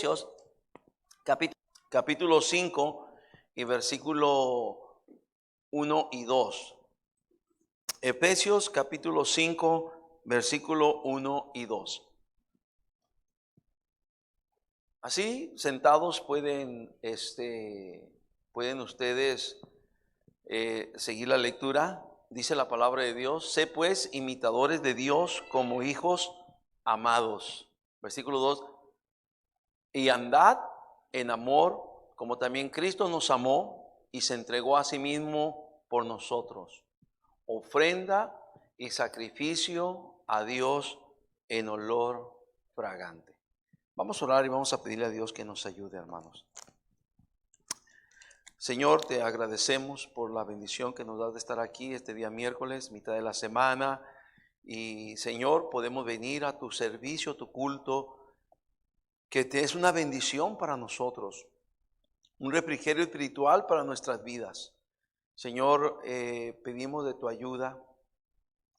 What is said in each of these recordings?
Efesios capítulo 5 y versículo 1 y 2. Efesios capítulo 5, versículo 1 y 2. Así, sentados pueden ustedes seguir la lectura. Dice la palabra de Dios: sé pues imitadores de Dios como hijos amados. Versículo 2. Y andad en amor, como también Cristo nos amó y se entregó a sí mismo por nosotros, ofrenda y sacrificio a Dios en olor fragante. Vamos a orar y vamos a pedirle a Dios que nos ayude, hermanos. Señor, te agradecemos por la bendición que nos das de estar aquí este día miércoles, mitad de la semana. Y Señor, podemos venir a tu servicio, tu culto, que te es una bendición para nosotros, un refrigerio espiritual para nuestras vidas. Señor, pedimos de tu ayuda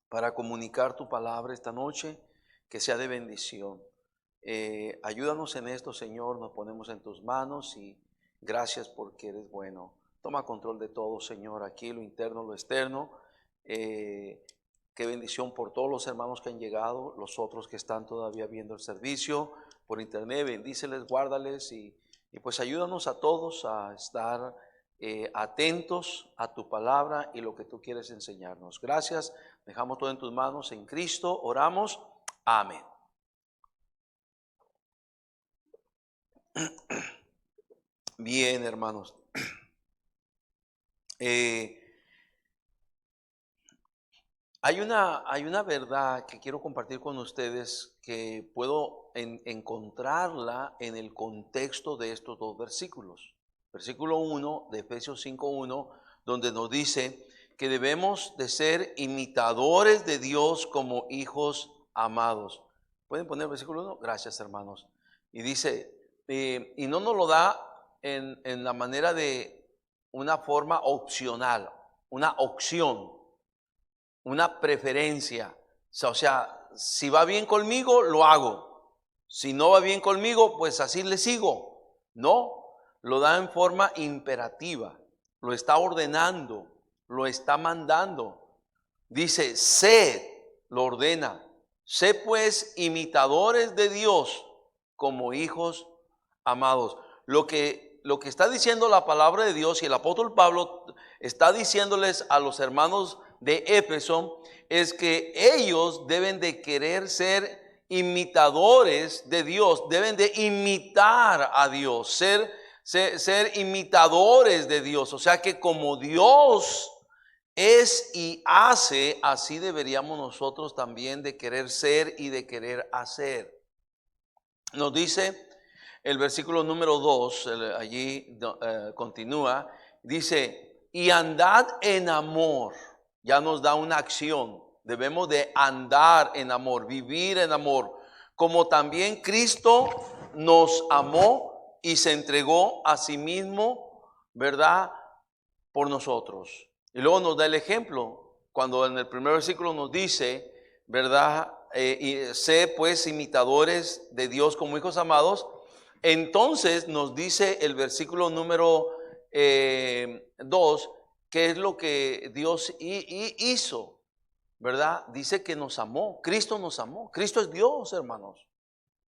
para comunicar tu palabra esta noche, que sea de bendición. Ayúdanos en esto, Señor, nos ponemos en tus manos y gracias porque eres bueno. Toma control de todo, Señor, aquí lo interno, lo externo. Qué bendición por todos los hermanos que han llegado, los otros que están todavía viendo el servicio por internet. Bendíceles, guárdales y pues ayúdanos a todos a estar atentos a tu palabra y lo que tú quieres enseñarnos. Gracias, dejamos todo en tus manos, en Cristo oramos, amén. Bien, hermanos, hay una verdad que quiero compartir con ustedes, que puedo encontrarla en el contexto de estos dos versículos. Versículo 1 de Efesios 5:1, donde nos dice que debemos de ser imitadores de Dios como hijos amados. ¿Pueden poner el versículo 1? Gracias, hermanos. Y dice, y no nos lo da en la manera de una forma opcional, una opción, una preferencia. O sea, si va bien conmigo, lo hago. Si no va bien conmigo, pues así le sigo. No, lo da en forma imperativa. Lo está ordenando, lo está mandando. Dice, sed, lo ordena. Sé pues imitadores de Dios como hijos amados. Lo que está diciendo la palabra de Dios, y el apóstol Pablo está diciéndoles a los hermanos de Éfeso, es que ellos deben de querer ser imitadores de Dios, deben de imitar a Dios, ser imitadores de Dios. O sea que como Dios es y hace, así deberíamos nosotros también de querer ser y de querer hacer. Nos dice el versículo número 2, allí continúa, dice, y andad en amor. Ya nos da una acción. Debemos de andar en amor, vivir en amor, como también Cristo nos amó y se entregó a sí mismo, ¿verdad?, por nosotros. Y luego nos da el ejemplo, cuando en el primer versículo nos dice, ¿verdad?, y sé pues imitadores de Dios como hijos amados. Entonces nos dice el versículo número 2, qué es lo que Dios hizo, ¿verdad? Dice que nos amó, Cristo nos amó. Cristo es Dios, hermanos.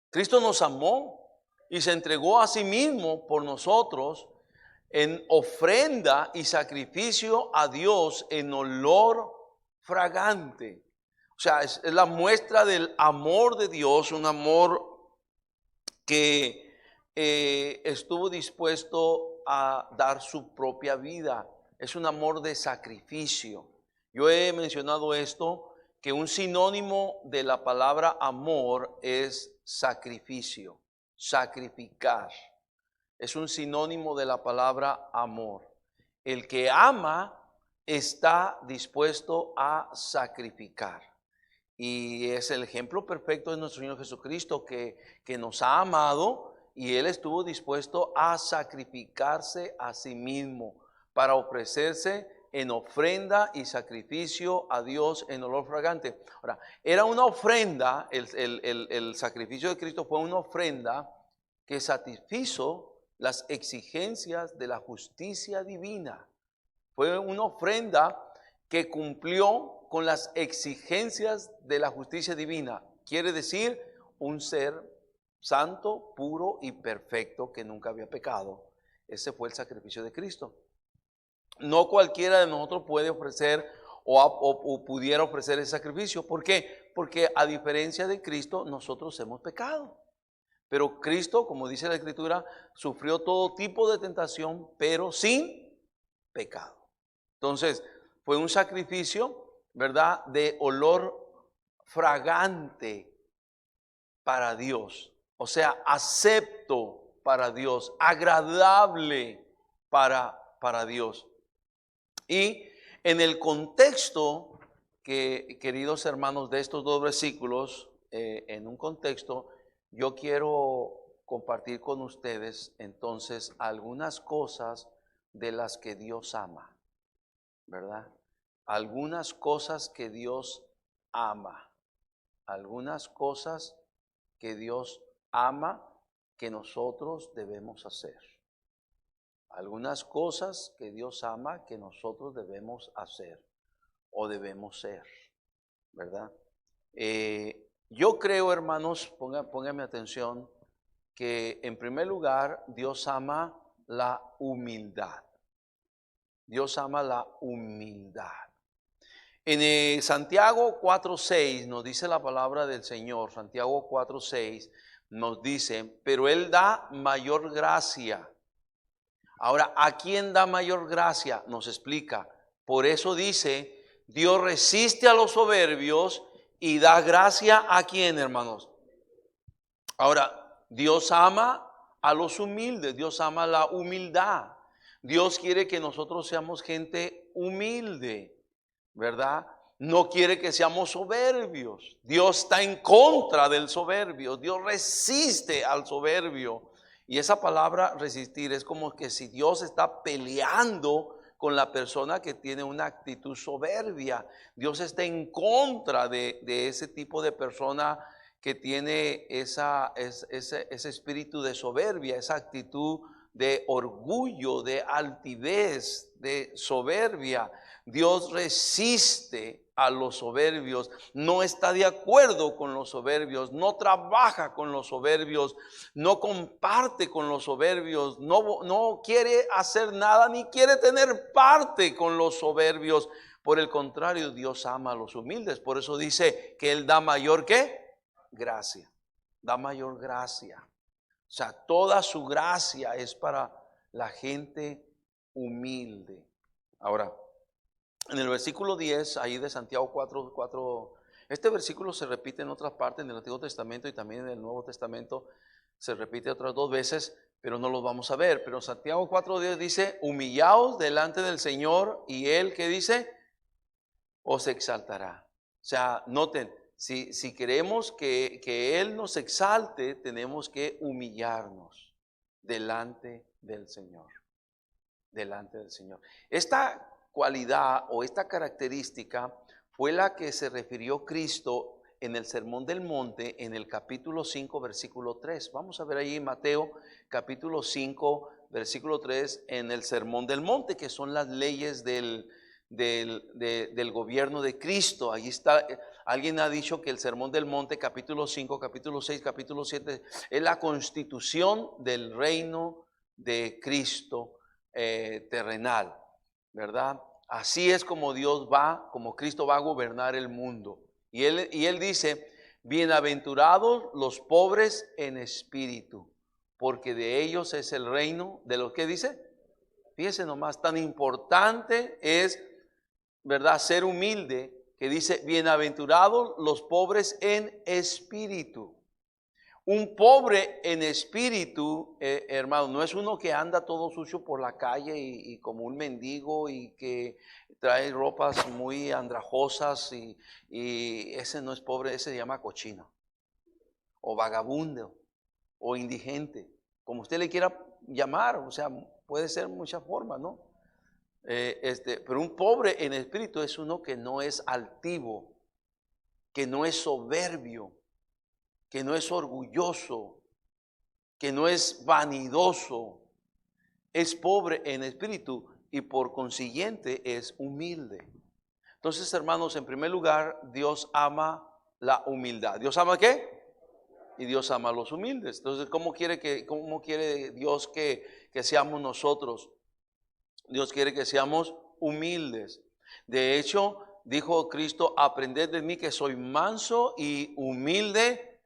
Cristo nos amó y se entregó a sí mismo por nosotros en ofrenda y sacrificio a Dios en olor fragante. O sea, es la muestra del amor de Dios, un amor que estuvo dispuesto a dar su propia vida. Es un amor de sacrificio. Yo he mencionado esto, que un sinónimo de la palabra amor es sacrificio, sacrificar. Es un sinónimo de la palabra amor. El que ama está dispuesto a sacrificar. Y es el ejemplo perfecto de nuestro Señor Jesucristo, que nos ha amado y Él estuvo dispuesto a sacrificarse a sí mismo para ofrecerse en ofrenda y sacrificio a Dios en olor fragante. Ahora, era una ofrenda, el sacrificio de Cristo fue una ofrenda que satisfizo las exigencias de la justicia divina. Fue una ofrenda que cumplió con las exigencias de la justicia divina. Quiere decir, un ser santo, puro y perfecto que nunca había pecado. Ese fue el sacrificio de Cristo. No cualquiera de nosotros puede ofrecer o pudiera ofrecer ese sacrificio. ¿Por qué? Porque a diferencia de Cristo, nosotros hemos pecado. Pero Cristo, como dice la Escritura, sufrió todo tipo de tentación, pero sin pecado. Entonces, fue un sacrificio, ¿verdad?, de olor fragante para Dios. O sea, acepto para Dios, agradable para Dios. Y en el contexto, queridos hermanos, de estos dos versículos, en un contexto, yo quiero compartir con ustedes entonces algunas cosas de las que Dios ama, ¿verdad? Algunas cosas que Dios ama, algunas cosas que Dios ama que nosotros debemos hacer. Algunas cosas que Dios ama que nosotros debemos hacer o debemos ser, ¿verdad? Yo creo, hermanos, pónganme atención, que en primer lugar Dios ama la humildad. Dios ama la humildad. En Santiago 4:6 nos dice la palabra del Señor. Santiago 4:6 nos dice, pero Él da mayor gracia. Ahora, ¿a quién da mayor gracia? Nos explica. Por eso dice, Dios resiste a los soberbios y da gracia a quién, hermanos. Ahora, Dios ama a los humildes, Dios ama la humildad. Dios quiere que nosotros seamos gente humilde, ¿verdad? No quiere que seamos soberbios. Dios está en contra del soberbio. Dios resiste al soberbio. Y esa palabra resistir es como que si Dios está peleando con la persona que tiene una actitud soberbia. Dios está en contra de ese tipo de persona que tiene ese espíritu de soberbia, esa actitud de orgullo, de altivez, de soberbia. Dios resiste a los soberbios, no está de acuerdo con los soberbios, no trabaja con los soberbios, no comparte con los soberbios, no quiere hacer nada ni quiere tener parte con los soberbios. Por el contrario, Dios ama a los humildes. Por eso dice que Él da mayor ¿qué? Gracia. Da mayor gracia. O sea, toda su gracia es para la gente humilde. Ahora, en el versículo 10, ahí de Santiago 4, este versículo se repite en otras partes en el Antiguo Testamento y también en el Nuevo Testamento, se repite otras dos veces, pero no los vamos a ver. Pero Santiago 4:10 dice, humillaos delante del Señor y Él, ¿qué dice? Os exaltará. O sea, noten, si queremos que Él nos exalte, tenemos que humillarnos delante del Señor. Delante del Señor. Esta cualidad o esta característica fue la que se refirió Cristo en el Sermón del Monte en el capítulo 5, versículo 3. Vamos a ver ahí en Mateo capítulo 5, versículo 3, en el Sermón del Monte, que son las leyes del gobierno de Cristo. Allí está. Alguien ha dicho que el Sermón del Monte, capítulo 5, capítulo 6, capítulo 7, es la constitución del reino de Cristo terrenal, ¿verdad? Así es como Dios va, como Cristo va a gobernar el mundo. Y él dice, bienaventurados los pobres en espíritu, porque de ellos es el reino de los que dice. Fíjense nomás, tan importante es, ¿verdad?, ser humilde, que dice, bienaventurados los pobres en espíritu. Un pobre en espíritu, hermano, no es uno que anda todo sucio por la calle y como un mendigo y que trae ropas muy andrajosas y ese no es pobre, ese se llama cochino o vagabundo o indigente, como usted le quiera llamar, o sea, puede ser muchas formas, ¿no? Pero un pobre en espíritu es uno que no es altivo, que no es soberbio, que no es orgulloso, que no es vanidoso, es pobre en espíritu y por consiguiente es humilde. Entonces, hermanos, en primer lugar, Dios ama la humildad. ¿Dios ama qué? Y Dios ama a los humildes. Entonces, ¿cómo quiere Dios que seamos nosotros? Dios quiere que seamos humildes. De hecho, dijo Cristo, aprended de mí que soy manso y humilde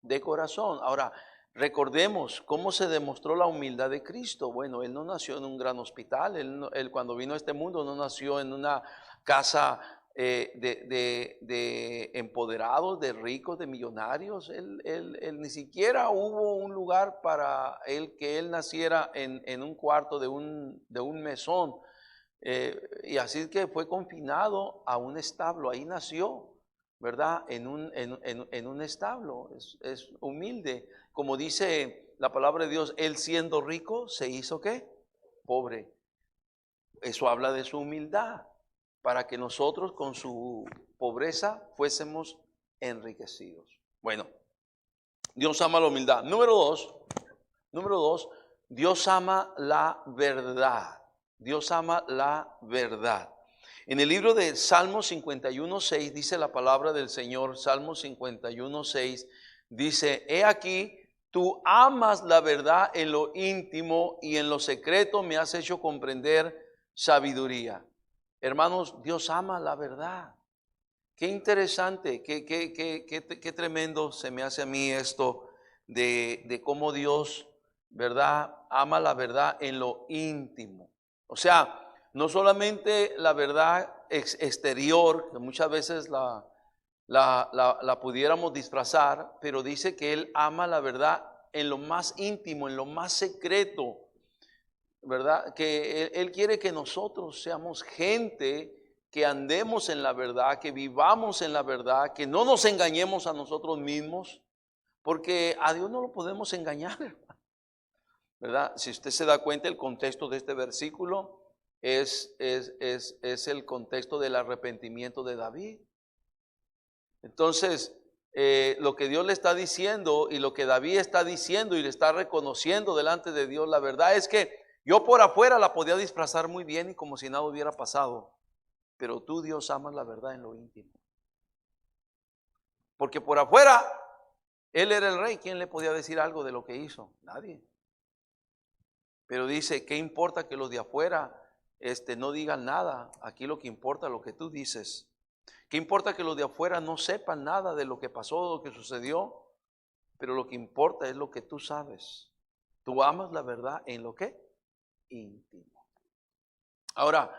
de corazón. Ahora, recordemos cómo se demostró la humildad de Cristo. Bueno, Él no nació en un gran hospital. Él cuando vino a este mundo no nació en una casa de empoderados, de ricos, de millonarios. Él ni siquiera hubo un lugar para él que él naciera en un cuarto de un mesón. Y así que fue confinado a un establo. Ahí nació, ¿verdad? En un establo. Es humilde. Como dice la palabra de Dios, él siendo rico se hizo ¿qué? Pobre. Eso habla de su humildad, para que nosotros con su pobreza fuésemos enriquecidos. Bueno, Dios ama la humildad. Número dos, Dios ama la verdad. Dios ama la verdad. En el libro de Salmos 51:6 dice la palabra del Señor, Salmos 51:6 dice, he aquí, tú amas la verdad en lo íntimo y en lo secreto me has hecho comprender sabiduría. Hermanos, Dios ama la verdad. Qué interesante, qué tremendo se me hace a mí esto de cómo Dios, ¿verdad? Ama la verdad en lo íntimo. O sea, no solamente la verdad exterior, que muchas veces la pudiéramos disfrazar, pero dice que Él ama la verdad en lo más íntimo, en lo más secreto. ¿Verdad? Que él quiere que nosotros seamos gente que andemos en la verdad, que vivamos en la verdad, que no nos engañemos a nosotros mismos, porque a Dios no lo podemos engañar, ¿verdad? Si usted se da cuenta, el contexto de este versículo es el contexto del arrepentimiento de David. Entonces, lo que Dios le está diciendo y lo que David está diciendo y le está reconociendo delante de Dios, la verdad es que yo por afuera la podía disfrazar muy bien y como si nada hubiera pasado. Pero tú, Dios, amas la verdad en lo íntimo. Porque por afuera, Él era el rey. ¿Quién le podía decir algo de lo que hizo? Nadie. Pero dice, ¿qué importa que los de afuera no digan nada? Aquí lo que importa es lo que tú dices. ¿Qué importa que los de afuera no sepan nada de lo que pasó, de lo que sucedió? Pero lo que importa es lo que tú sabes. Tú amas la verdad en lo que íntimo. Ahora,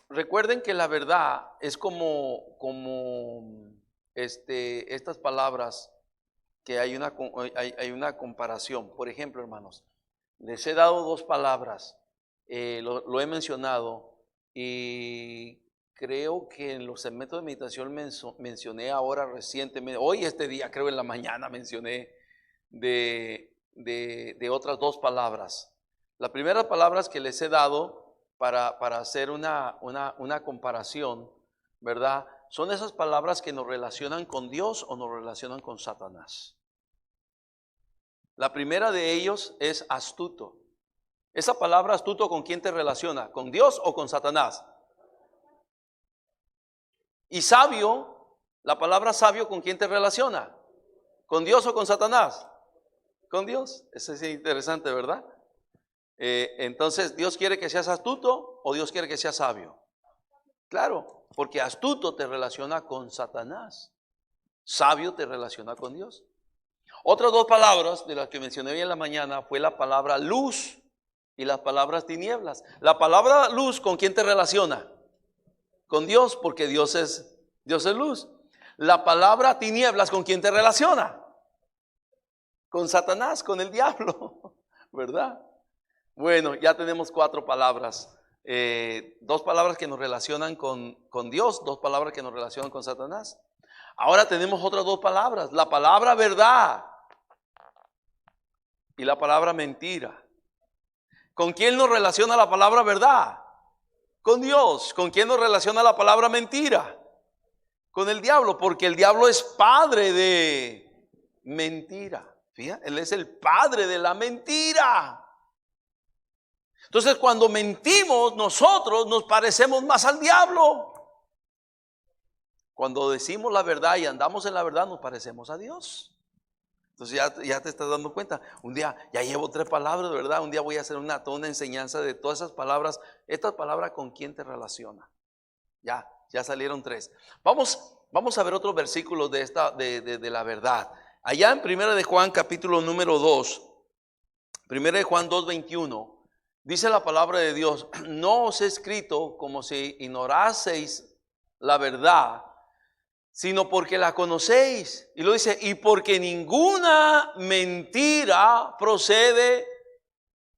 recuerden que la verdad es como estas palabras que hay una comparación. Por ejemplo, hermanos, les he dado dos palabras, lo he mencionado y creo que en los segmentos de meditación mencioné ahora recientemente, hoy este día creo en la mañana mencioné de otras dos palabras. La primera palabra que les he dado para hacer una comparación, ¿verdad? Son esas palabras que nos relacionan con Dios o nos relacionan con Satanás. La primera de ellos es astuto. Esa palabra astuto, ¿con quién te relaciona? ¿Con Dios o con Satanás? Y sabio, la palabra sabio, ¿con quién te relaciona? ¿Con Dios o con Satanás? Con Dios. Eso es interesante, ¿verdad? Entonces, ¿Dios quiere que seas astuto o Dios quiere que seas sabio? Claro, porque astuto te relaciona con Satanás. Sabio te relaciona con Dios. Otras dos palabras de las que mencioné hoy en la mañana fue la palabra luz y las palabras tinieblas. La palabra luz, ¿con quién te relaciona? Con Dios, porque Dios es luz. La palabra tinieblas, ¿con quién te relaciona? Con Satanás, con el diablo, ¿verdad? Bueno, ya tenemos cuatro palabras. Dos palabras que nos relacionan con Dios, dos palabras que nos relacionan con Satanás. Ahora tenemos otras dos palabras, la palabra verdad y la palabra mentira. ¿Con quién nos relaciona la palabra verdad? Con Dios. ¿Con quién nos relaciona la palabra mentira? Con el diablo, porque el diablo es padre de mentira. Fíjate, él es el padre de la mentira. Entonces, cuando mentimos, nosotros nos parecemos más al diablo. Cuando decimos la verdad y andamos en la verdad, nos parecemos a Dios. Entonces ya te estás dando cuenta. Un día, ya llevo 3 palabras, ¿verdad? Un día voy a hacer toda una enseñanza de todas esas palabras. Estas palabras, ¿con quién te relaciona? Ya salieron 3. Vamos a ver otros versículos de la verdad. Allá en 1 de Juan, capítulo número 2, 1 de Juan 2:21, dice la palabra de Dios: no os he escrito como si ignoraseis la verdad, sino porque la conocéis. Y lo dice, y porque ninguna mentira procede,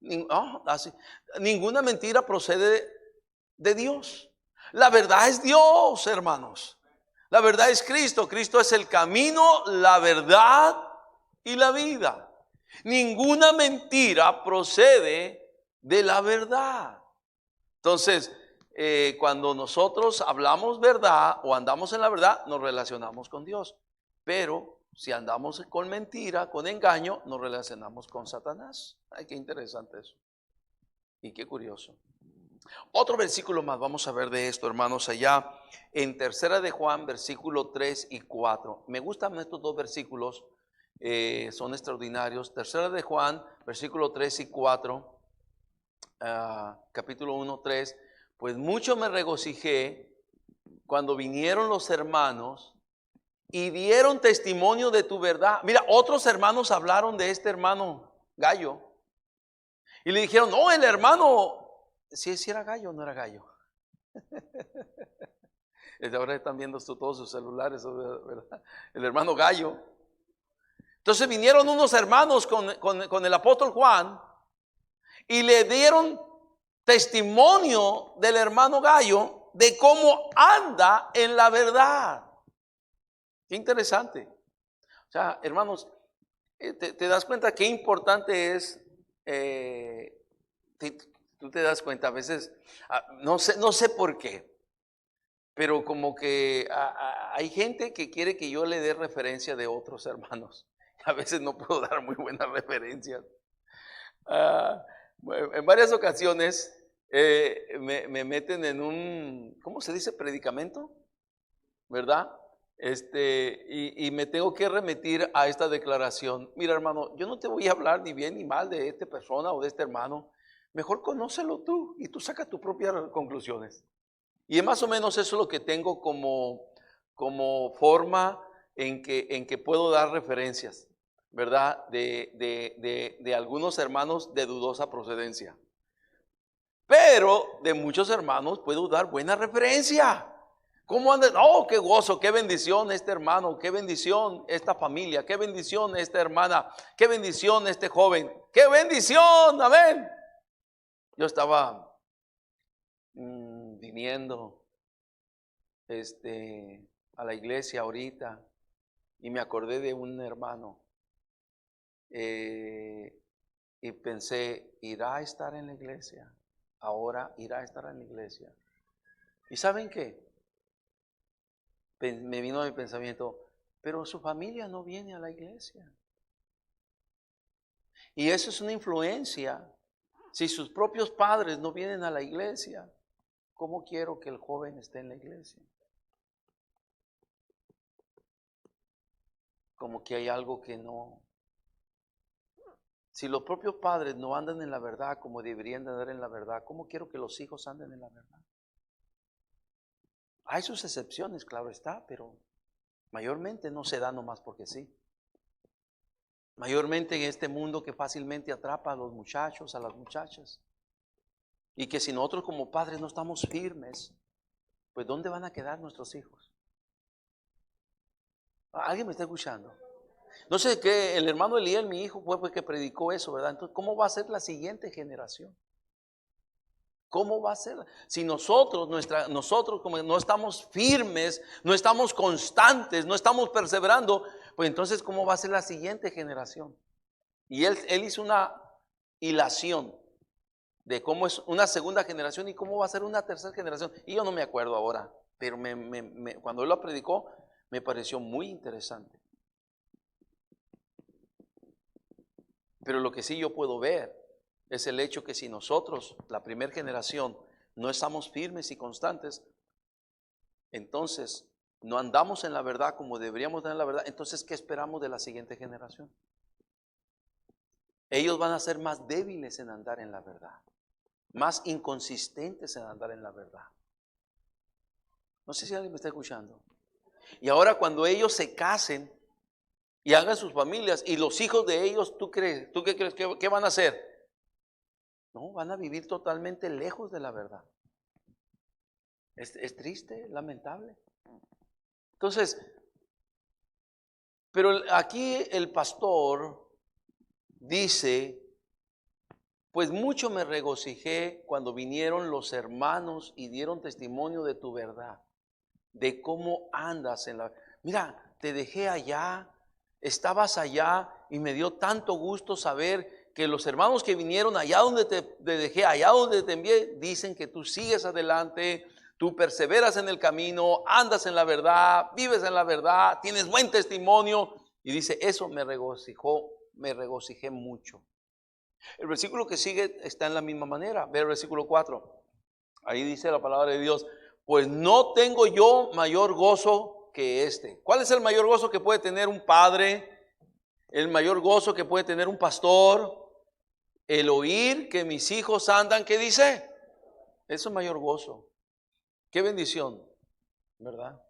ninguna mentira procede de Dios. La verdad es Dios, hermanos. La verdad es Cristo. Cristo es el camino, la verdad y la vida. Ninguna mentira procede de la verdad. Entonces, cuando nosotros hablamos verdad o andamos en la verdad, nos relacionamos con Dios. Pero si andamos con mentira, con engaño, nos relacionamos con Satanás. Ay, qué interesante eso. Y qué curioso. Otro versículo más, vamos a ver de esto, hermanos, allá en 3 de Juan, versículo 3 y 4. Me gustan estos 2 versículos, son extraordinarios. 3 de Juan, versículo 3 y 4, capítulo 1, 3. Pues mucho me regocijé cuando vinieron los hermanos y dieron testimonio de tu verdad. Mira, otros hermanos hablaron de este hermano Gallo y le dijeron, no, el hermano, si era Gallo o no era Gallo. Ahora están viendo todos sus celulares, ¿verdad? El hermano Gallo. Entonces vinieron unos hermanos con el apóstol Juan y le dieron testimonio del hermano Gallo de cómo anda en la verdad. Qué interesante. O sea, hermanos, te das cuenta qué importante es. Tú te das cuenta a veces, no sé por qué, pero como que hay gente que quiere que yo le dé referencia de otros hermanos. A veces no puedo dar muy buenas referencias. En varias ocasiones me meten en un, ¿cómo se dice? Predicamento, ¿verdad? Y me tengo que remitir a esta declaración. Mira, hermano, yo no te voy a hablar ni bien ni mal de esta persona o de este hermano. Mejor conócelo tú y tú saca tus propias conclusiones. Y es más o menos eso lo que tengo como forma en que puedo dar referencias, ¿verdad? De algunos hermanos de dudosa procedencia. Pero de muchos hermanos puedo dar buena referencia. ¿Cómo andan? Oh, qué gozo, qué bendición este hermano, qué bendición esta familia, qué bendición esta hermana, qué bendición este joven, qué bendición, amén. Yo estaba viniendo a la iglesia ahorita y me acordé de un hermano y pensé, ¿irá a estar en la iglesia? Ahora irá a estar en la iglesia. ¿Y saben qué? Me vino mi pensamiento, pero su familia no viene a la iglesia. Y eso es una influencia. Si sus propios padres no vienen a la iglesia, ¿cómo quiero que el joven esté en la iglesia? Como que hay algo que no. Si los propios padres no andan en la verdad como deberían de andar en la verdad, ¿cómo quiero que los hijos anden en la verdad? Hay sus excepciones, claro está, pero mayormente no se da nomás porque sí. Mayormente en este mundo que fácilmente atrapa a los muchachos, a las muchachas. Y que si nosotros como padres no estamos firmes, pues ¿dónde van a quedar nuestros hijos? ¿Alguien me está escuchando? No sé qué, el hermano Eliel, mi hijo, fue pues que predicó eso, ¿verdad? Entonces, ¿cómo va a ser la siguiente generación? ¿Cómo va a ser? Si nosotros como no estamos firmes, no estamos constantes, no estamos perseverando, pues entonces ¿cómo va a ser la siguiente generación? Y él hizo una hilación de cómo es una segunda generación y cómo va a ser una tercera generación. Y yo no me acuerdo ahora, pero cuando él lo predicó, me pareció muy interesante. Pero lo que sí yo puedo ver es el hecho que si nosotros, la primera generación, no estamos firmes y constantes, entonces no andamos en la verdad como deberíamos andar en la verdad, entonces ¿qué esperamos de la siguiente generación? Ellos van a ser más débiles en andar en la verdad, más inconsistentes en andar en la verdad. No sé si alguien me está escuchando. Y ahora cuando ellos se casen y hagan sus familias y los hijos de ellos, ¿tú qué crees que van a hacer? No, van a vivir totalmente lejos de la verdad. Es triste, lamentable. Entonces, pero aquí el pastor dice, pues mucho me regocijé cuando vinieron los hermanos y dieron testimonio de tu verdad, de cómo andas en la... Mira, te dejé allá, estabas allá y me dio tanto gusto saber que los hermanos que vinieron allá donde te dejé, allá donde te envié, dicen que tú sigues adelante, tú perseveras en el camino, andas en la verdad, vives en la verdad, tienes buen testimonio. Y dice, eso me regocijé mucho. El versículo que sigue está en la misma manera. Ve el versículo 4. Ahí dice la palabra de Dios, pues no tengo yo mayor gozo que este. ¿Cuál es el mayor gozo que puede tener un padre? El mayor gozo que puede tener un pastor. El oír que mis hijos andan, ¿qué dice? Eso es mayor gozo. Qué bendición, ¿verdad?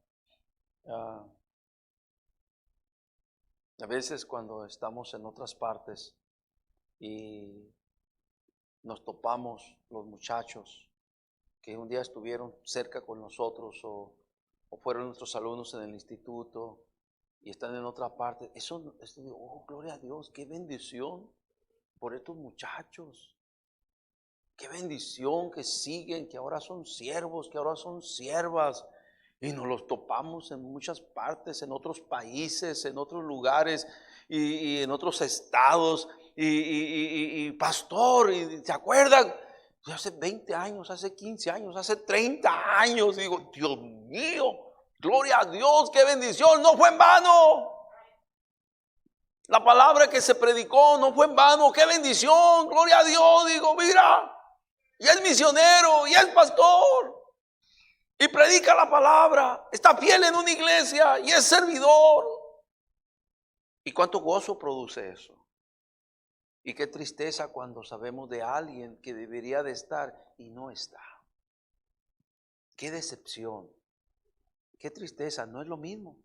Ah, a veces cuando estamos en otras partes y nos topamos los muchachos que un día estuvieron cerca con nosotros o fueron nuestros alumnos en el instituto y están en otra parte. Eso, oh, gloria a Dios, qué bendición por estos muchachos. Qué bendición que siguen, que ahora son siervos, que ahora son siervas. Y nos los topamos en muchas partes, en otros países, en otros lugares y en otros estados. Y pastor, ¿y se acuerdan? Hace 20 años, hace 15 años, hace 30 años. Digo, Dios mío, gloria a Dios, qué bendición, no fue en vano. La palabra que se predicó no fue en vano, qué bendición, gloria a Dios. Digo, mira, y es misionero, y es pastor. Y predica la palabra, está fiel en una iglesia y es servidor. ¿Y cuánto gozo produce eso? Y qué tristeza cuando sabemos de alguien que debería de estar y no está. Qué decepción, qué tristeza, no es lo mismo.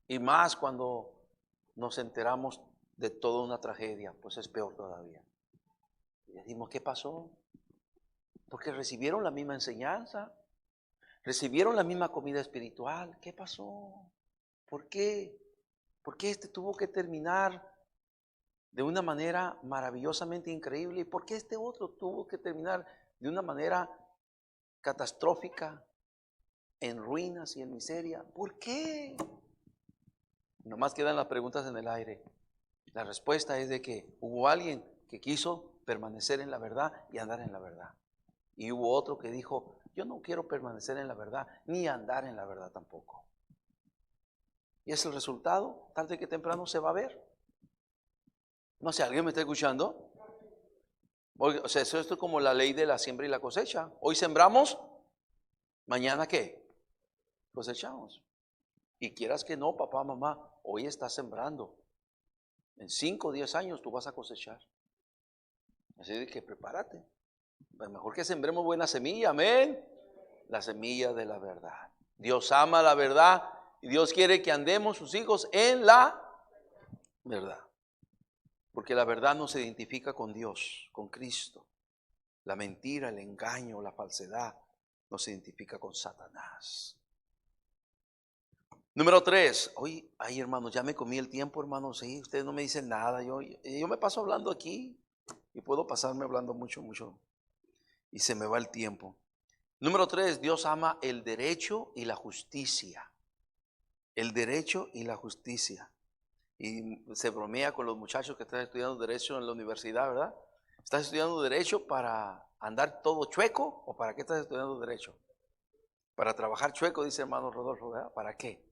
Y más cuando nos enteramos de toda una tragedia, pues es peor todavía. Y decimos, ¿qué pasó? Porque recibieron la misma enseñanza, recibieron la misma comida espiritual. ¿Qué pasó? ¿Por qué? ¿Por qué este tuvo que terminar de una manera maravillosamente increíble? ¿Y por qué este otro tuvo que terminar de una manera catastrófica, en ruinas y en miseria? ¿Por qué? Nomás quedan las preguntas en el aire. La respuesta es de que hubo alguien que quiso permanecer en la verdad y andar en la verdad. Y hubo otro que dijo, yo no quiero permanecer en la verdad, ni andar en la verdad tampoco. Y es el resultado, tarde que temprano se va a ver. No sé, ¿alguien me está escuchando? O sea, esto es como la ley de la siembra y la cosecha. Hoy sembramos, mañana ¿qué? Cosechamos. Y quieras que no, papá, mamá, hoy estás sembrando. En 5 o 10 años tú vas a cosechar. Así de que prepárate. Pues mejor que sembremos buena semilla, amén. La semilla de la verdad. Dios ama la verdad y Dios quiere que andemos sus hijos en la verdad. Porque la verdad no se identifica con Dios, con Cristo. La mentira, el engaño, la falsedad no se identifica con Satanás. Número 3. Hoy, ay hermanos, ya me comí el tiempo, hermanos. Sí, ustedes no me dicen nada. Yo me paso hablando aquí y puedo pasarme hablando mucho, mucho. Y se me va el tiempo. Número 3. Dios ama el derecho y la justicia. El derecho y la justicia. Y se bromea con los muchachos que están estudiando derecho en la universidad, ¿verdad? ¿Estás estudiando derecho para andar todo chueco o para qué estás estudiando derecho? Para trabajar chueco, dice hermano Rodolfo, ¿verdad? ¿Para qué?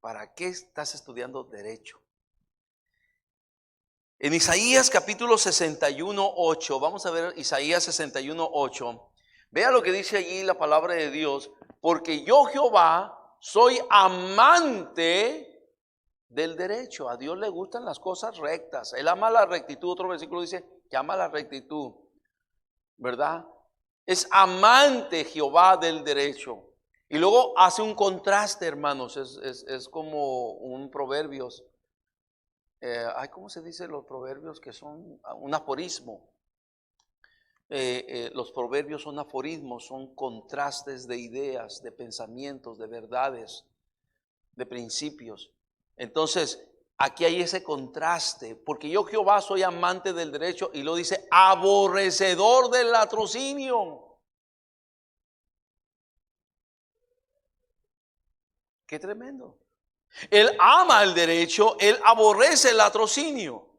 ¿Para qué estás estudiando derecho? En Isaías capítulo 61:8, vamos a ver Isaías 61:8. Vea lo que dice allí la palabra de Dios. Porque yo, Jehová, soy amante del derecho. A Dios le gustan las cosas rectas. Él ama la rectitud. Otro versículo dice que ama la rectitud, ¿verdad? Es amante Jehová del derecho. Y luego hace un contraste, hermanos. Es como un proverbios. ¿Cómo se dice los proverbios? Que son un aforismo. Los proverbios son aforismos, son contrastes de ideas, de pensamientos, de verdades, de principios. Entonces, aquí hay ese contraste, porque yo, Jehová, soy amante del derecho, y lo dice, aborrecedor del latrocinio. Qué tremendo. Él ama el derecho, él aborrece el latrocinio.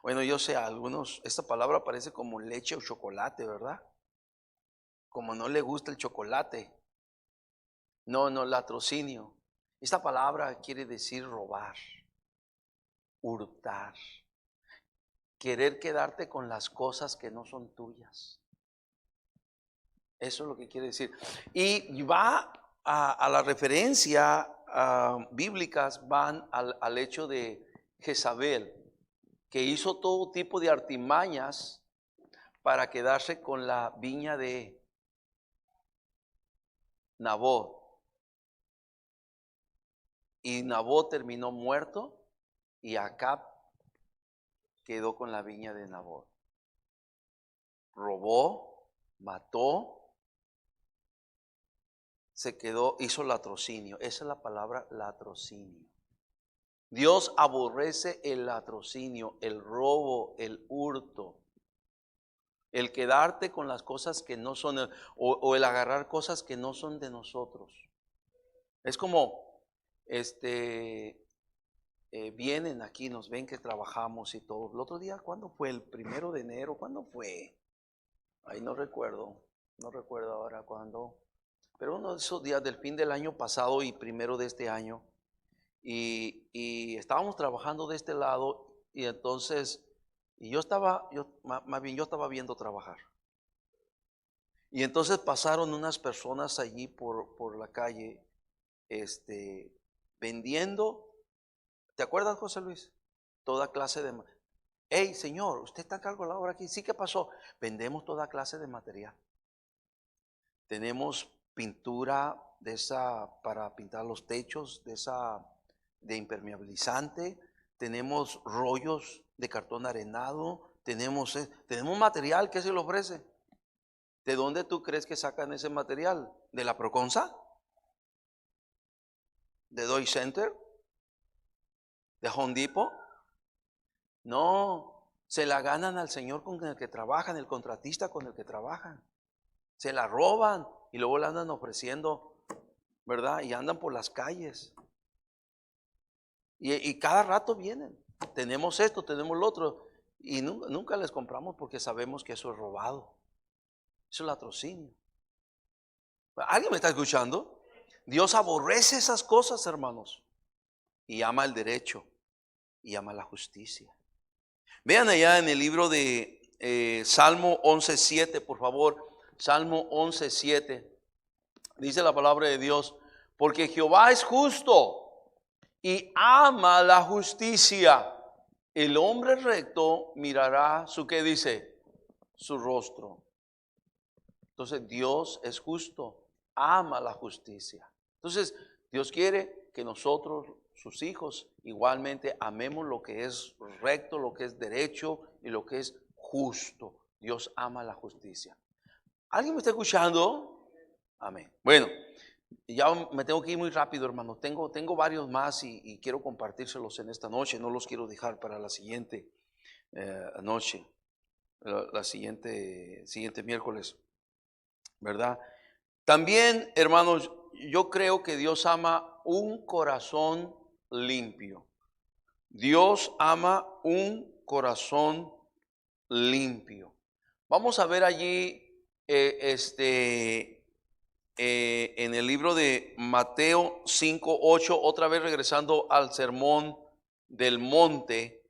Bueno, yo sé, a algunos esta palabra parece como leche o chocolate, ¿verdad? Como no le gusta el chocolate. No, latrocinio. Esta palabra quiere decir robar, hurtar, querer quedarte con las cosas que no son tuyas. Eso es lo que quiere decir. Y va a la referencia bíblicas, van al hecho de Jezabel, que hizo todo tipo de artimañas para quedarse con la viña de Nabot. Y Nabot terminó muerto y Acab quedó con la viña de Nabot. Robó, mató, se quedó, hizo latrocinio. Esa es la palabra, latrocinio. Dios aborrece el latrocinio, el robo, el hurto, el quedarte con las cosas que no son, o el agarrar cosas que no son de nosotros. Es como, vienen aquí, nos ven que trabajamos y todo. El otro día, ¿cuándo fue? El 1 de enero, ¿cuándo fue? Ahí no recuerdo ahora cuándo. Pero uno de esos días del fin del año pasado y primero de este año. Y estábamos trabajando de este lado, y entonces, yo estaba viendo trabajar. Y entonces pasaron unas personas allí por la calle, vendiendo. ¿Te acuerdas, José Luis? Toda clase de... Hey, señor, ¿usted está a cargo de la obra aquí? Sí, ¿qué pasó? Vendemos toda clase de material. Tenemos pintura de esa para pintar los techos, de impermeabilizante. Tenemos rollos de cartón arenado. Tenemos material que se le ofrece. ¿De dónde tú crees que sacan ese material? ¿De la Proconsa? ¿De Doy Center? ¿De Home Depot? No, se la ganan al señor con el que trabajan, el contratista con el que trabajan. Se la roban y luego la andan ofreciendo, ¿verdad? Y andan por las calles. Y cada rato vienen. Tenemos esto, tenemos lo otro. Y nunca les compramos porque sabemos que eso es robado. Eso es latrocinio. ¿Alguien me está escuchando? Dios aborrece esas cosas, hermanos. Y ama el derecho. Y ama la justicia. Vean allá en el libro de Salmo 11:7, por favor. Salmo 11:7. Dice la palabra de Dios: porque Jehová es justo y ama la justicia. El hombre recto mirará su, ¿qué dice? Su rostro. Entonces Dios es justo, ama la justicia. Entonces Dios quiere que nosotros, sus hijos, igualmente amemos lo que es recto, lo que es derecho y lo que es justo. Dios ama la justicia. ¿Alguien me está escuchando? Amén. Bueno, ya me tengo que ir muy rápido, hermano. Tengo varios más y quiero compartírselos en esta noche. No los quiero dejar para la siguiente noche, la siguiente miércoles, ¿verdad? También, hermanos, yo creo que Dios ama un corazón limpio. Dios ama un corazón limpio. Vamos a ver allí en el libro de Mateo 5:8, otra vez regresando al sermón del monte.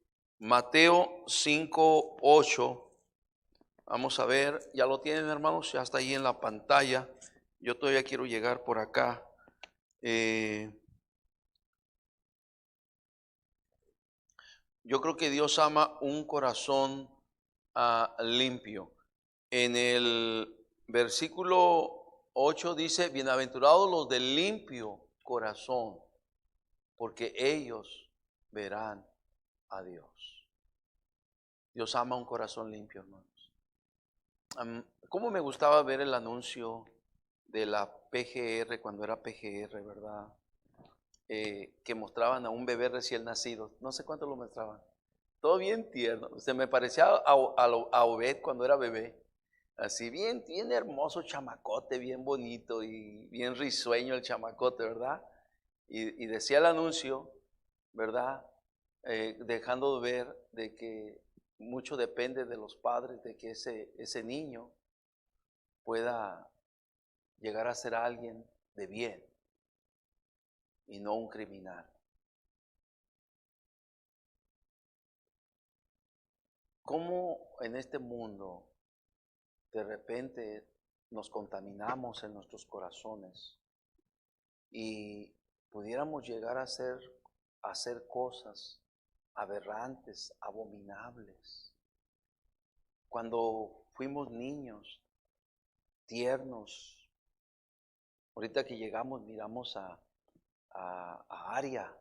Mateo 5:8. Vamos a ver, ya lo tienen, hermanos, ya está ahí en la pantalla. Yo todavía quiero llegar por acá. Yo creo que Dios ama un corazón limpio. En el versículo 8 dice, bienaventurados los de limpio corazón, porque ellos verán a Dios. Dios ama un corazón limpio, hermanos. ¿Cómo me gustaba ver el anuncio de la PGR cuando era PGR, verdad? Que mostraban a un bebé recién nacido. No sé cuánto lo mostraban. Todo bien tierno. Se me parecía a Obed cuando era bebé. Así bien, bien hermoso chamacote, bien bonito y bien risueño el chamacote, ¿verdad? Y decía el anuncio, ¿verdad? Dejando de ver de que mucho depende de los padres, de que ese niño pueda llegar a ser alguien de bien y no un criminal. ¿Cómo en este mundo de repente nos contaminamos en nuestros corazones y pudiéramos llegar a hacer cosas aberrantes, abominables? Cuando fuimos niños, tiernos, ahorita que llegamos miramos a Aria,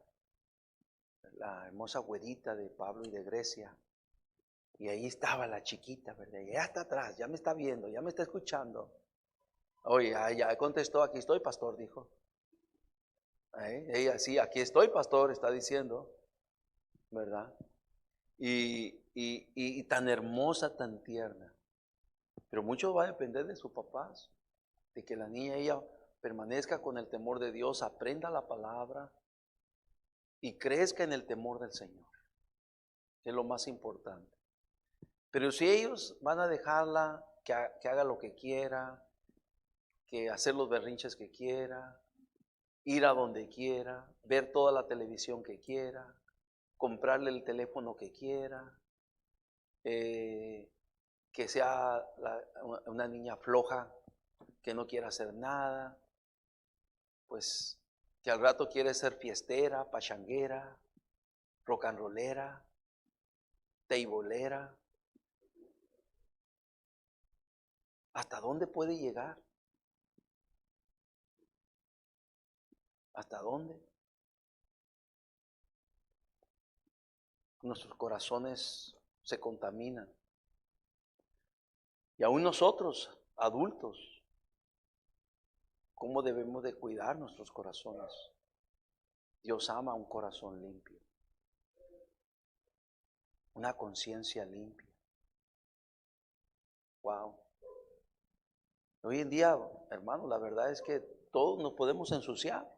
la hermosa güerita de Pablo y de Grecia, y ahí estaba la chiquita, ¿verdad? Y ya está atrás, ya me está viendo, ya me está escuchando. Oye, ya contestó, aquí estoy, pastor, dijo. Ella sí, aquí estoy, pastor, está diciendo, ¿verdad? Y tan hermosa, tan tierna. Pero mucho va a depender de sus papás, de que la niña, ella permanezca con el temor de Dios, aprenda la palabra y crezca en el temor del Señor, que es lo más importante. Pero si ellos van a dejarla que haga lo que quiera, que hacer los berrinches que quiera, ir a donde quiera, ver toda la televisión que quiera, comprarle el teléfono que quiera, que sea una niña floja, que no quiera hacer nada, pues que al rato quiere ser fiestera, pachanguera, rock and rollera, teibolera. ¿Hasta dónde puede llegar? ¿Hasta dónde? Nuestros corazones se contaminan. Y aún nosotros, adultos, ¿cómo debemos de cuidar nuestros corazones? Dios ama un corazón limpio, una conciencia limpia. Wow. Hoy en día, hermano, la verdad es que todos nos podemos ensuciar.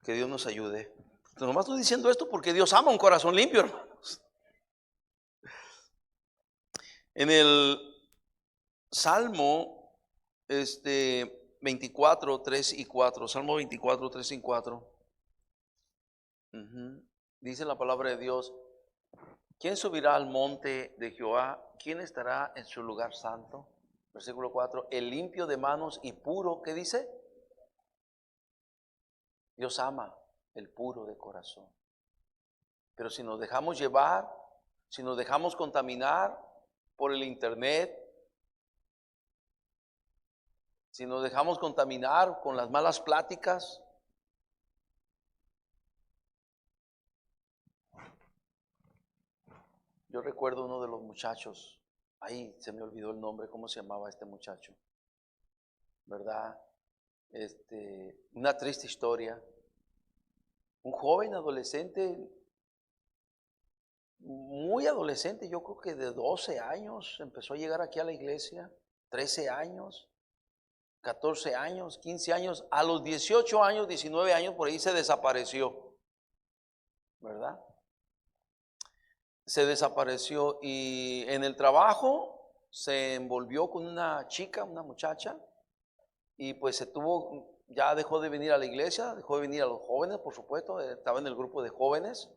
Que Dios nos ayude. Nomás estoy diciendo esto porque Dios ama un corazón limpio, hermanos. En el Salmo 24, 3 y 4, Salmo 24, 3 y 4, dice la palabra de Dios: ¿quién subirá al monte de Jehová? ¿Quién estará en su lugar santo? Versículo 4, el limpio de manos y puro, ¿qué dice? Dios ama el puro de corazón. Pero si nos dejamos llevar, si nos dejamos contaminar por el internet, si nos dejamos contaminar con las malas pláticas, yo recuerdo uno de los muchachos, ahí se me olvidó el nombre, ¿cómo se llamaba este muchacho? ¿Verdad? Una triste historia. Un joven adolescente, muy adolescente, yo creo que de 12 años, empezó a llegar aquí a la iglesia, 13 años, 14 años, 15 años, a los 18 años, 19 años, por ahí se desapareció, ¿verdad? Se desapareció y en el trabajo se envolvió con una chica, una muchacha, y pues ya dejó de venir a la iglesia, dejó de venir a los jóvenes, por supuesto, estaba en el grupo de jóvenes,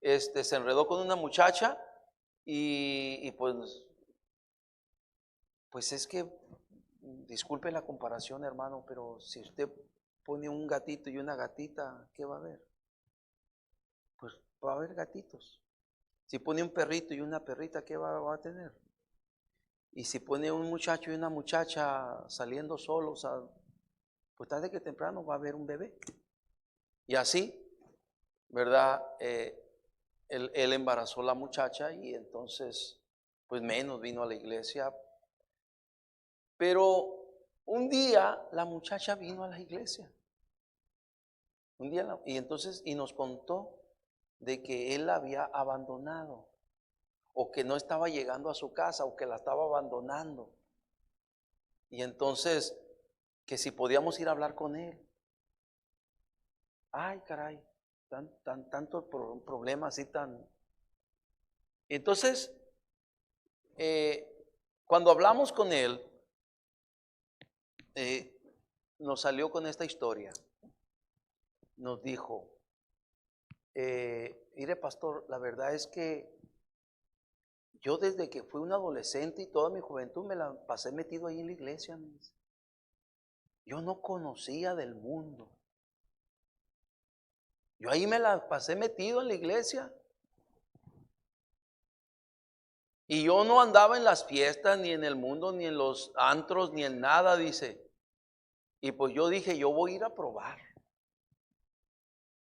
se enredó con una muchacha y pues es que, disculpe la comparación, hermano, pero si usted pone un gatito y una gatita, ¿qué va a haber? Pues va a haber gatitos. Si pone un perrito y una perrita, ¿qué va a tener? Y si pone un muchacho y una muchacha saliendo solos, pues tarde que temprano va a haber un bebé. Y así, ¿verdad? Él embarazó a la muchacha y entonces, pues menos vino a la iglesia. Pero un día la muchacha vino a la iglesia. Un día, y nos contó de que él la había abandonado, o que no estaba llegando a su casa, o que la estaba abandonando. Y entonces, que si podíamos ir a hablar con él. Ay, caray, tanto problema así tan. Entonces, cuando hablamos con él, nos salió con esta historia. Nos dijo, mire pastor, la verdad es que yo desde que fui un adolescente y toda mi juventud me la pasé metido ahí en la iglesia. Yo no conocía del mundo. Yo ahí me la pasé metido en la iglesia. Y yo no andaba en las fiestas, ni en el mundo, ni en los antros, ni en nada, dice. Y pues yo dije, yo voy a ir a probar.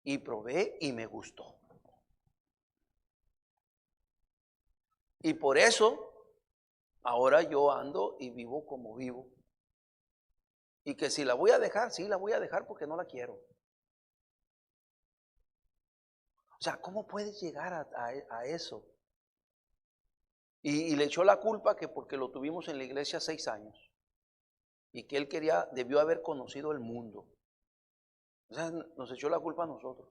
Y probé y me gustó. Y por eso, ahora yo ando y vivo como vivo. Y que si la voy a dejar, sí la voy a dejar porque no la quiero. O sea, ¿cómo puedes llegar a eso? Y le echó la culpa que porque lo tuvimos en la iglesia 6 años. Y que él debió haber conocido el mundo. O sea, nos echó la culpa a nosotros.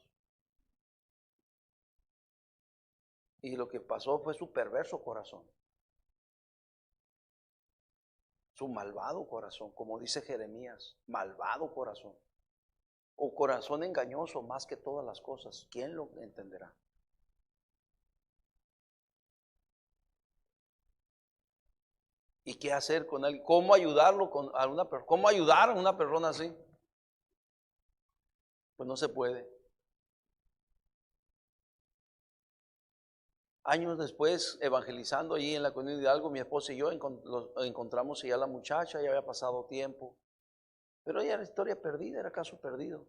Y lo que pasó fue su perverso corazón. Su malvado corazón, como dice Jeremías, malvado corazón. O corazón engañoso más que todas las cosas. ¿Quién lo entenderá? ¿Y qué hacer con él? ¿Cómo ayudarlo a una persona? ¿Cómo ayudar a una persona así? Pues no se puede. Años después, evangelizando allí en la colonia de Hidalgo, mi esposa y yo encontramos ya a la muchacha, ya había pasado tiempo. Pero ella era historia perdida, era caso perdido.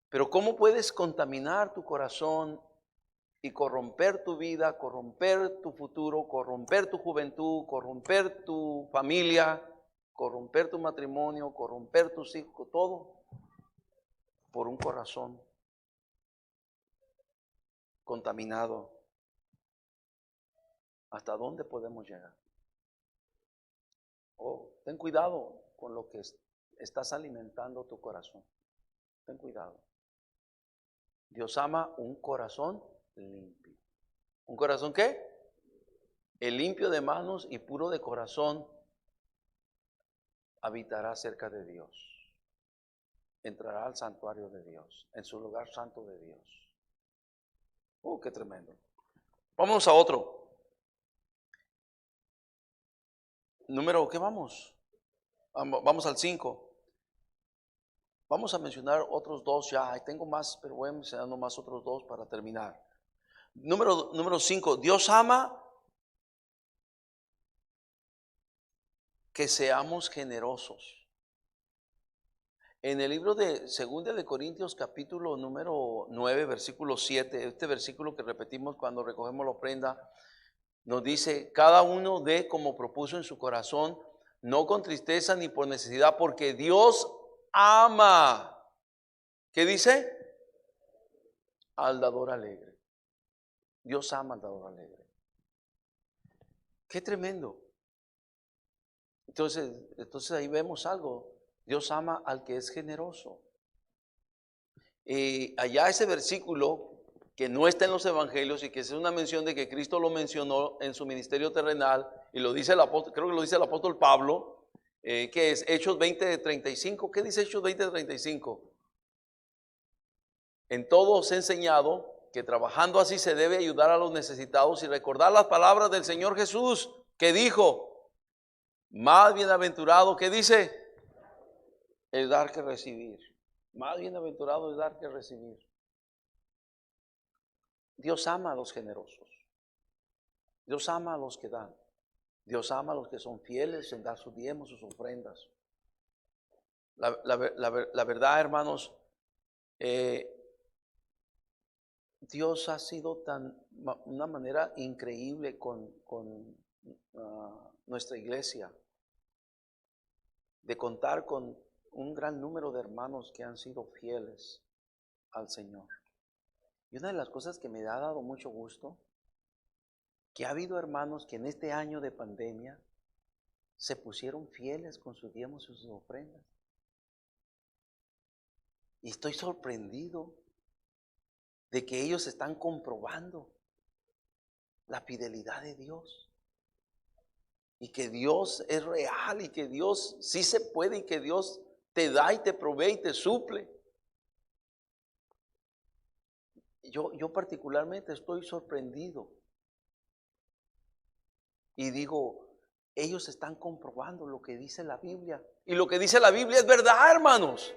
Pero ¿cómo puedes contaminar tu corazón y corromper tu vida, corromper tu futuro, corromper tu juventud, corromper tu familia, corromper tu matrimonio, corromper tus hijos, todo por un corazón contaminado? ¿Hasta dónde podemos llegar? Oh, ten cuidado con lo que estás alimentando tu corazón. Ten cuidado. Dios ama un corazón limpio. ¿Un corazón qué? El limpio de manos y puro de corazón habitará cerca de Dios. Entrará al santuario de Dios, en su lugar santo de Dios. Qué tremendo. Vamos a otro. Número, ¿qué vamos? Vamos al 5. Vamos a mencionar otros 2 ya. Tengo más, pero voy a mencionar nomás otros 2 para terminar. Número 5. Dios ama que seamos generosos. En el libro de 2 de Corintios, capítulo número 9, versículo 7, este versículo que repetimos cuando recogemos la ofrenda, nos dice, cada uno dé como propuso en su corazón, no con tristeza ni por necesidad, porque Dios ama. ¿Qué dice? Al dador alegre. Dios ama al dador alegre. Qué tremendo. Entonces ahí vemos algo. Dios ama al que es generoso. Allá ese versículo que no está en los evangelios y que es una mención de que Cristo lo mencionó en su ministerio terrenal y lo dice el apóstol, creo que lo dice el apóstol Pablo, ¿Qué es? Hechos 20:35. ¿Qué dice Hechos 20:35? En todo os he enseñado que trabajando así se debe ayudar a los necesitados y recordar las palabras del Señor Jesús, que dijo, más bienaventurado, ¿qué dice? El dar que recibir. Más bienaventurado es dar que recibir. Dios ama a los generosos. Dios ama a los que dan. Dios ama a los que son fieles en dar sus diezmos, sus ofrendas. La verdad, hermanos, Dios ha sido una manera increíble con nuestra iglesia, de contar con un gran número de hermanos que han sido fieles al Señor. Y una de las cosas que me ha dado mucho gusto, que ha habido hermanos que en este año de pandemia se pusieron fieles con sus diezmos y sus ofrendas. Y estoy sorprendido de que ellos están comprobando la fidelidad de Dios. Y que Dios es real y que Dios sí se puede y que Dios te da y te provee y te suple. Yo particularmente estoy sorprendido. Y digo, ellos están comprobando lo que dice la Biblia. Y lo que dice la Biblia es verdad, hermanos.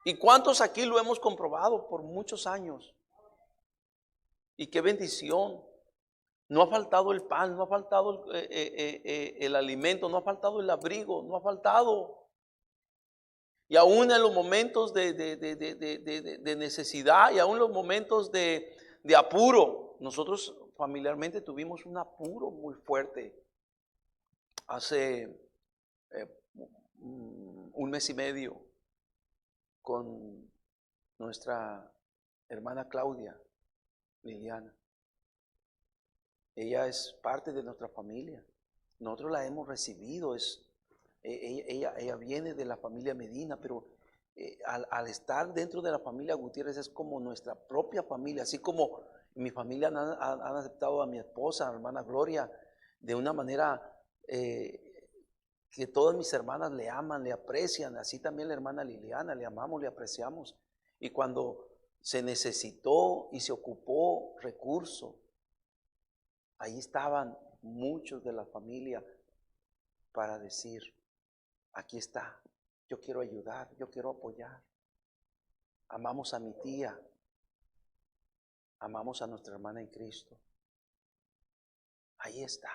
¿Y cuántos aquí lo hemos comprobado por muchos años? Y qué bendición. No ha faltado el pan, no ha faltado el alimento, no ha faltado el abrigo, no ha faltado. Y aún en los momentos de necesidad y aún en los momentos de apuro, nosotros familiarmente tuvimos un apuro muy fuerte hace un mes y medio con nuestra hermana Claudia Liliana. Ella es parte de nuestra familia. Nosotros la hemos recibido. Ella viene de la familia Medina, pero al estar dentro de la familia Gutiérrez es como nuestra propia familia. Así como en mi familia han aceptado a mi esposa, a la hermana Gloria, de una manera que todas mis hermanas le aman, le aprecian. Así también la hermana Liliana, le amamos, le apreciamos. Y cuando se necesitó y se ocupó recurso, ahí estaban muchos de la familia para decir, aquí está, yo quiero ayudar, yo quiero apoyar. Amamos a mi tía, amamos a nuestra hermana en Cristo. Ahí está.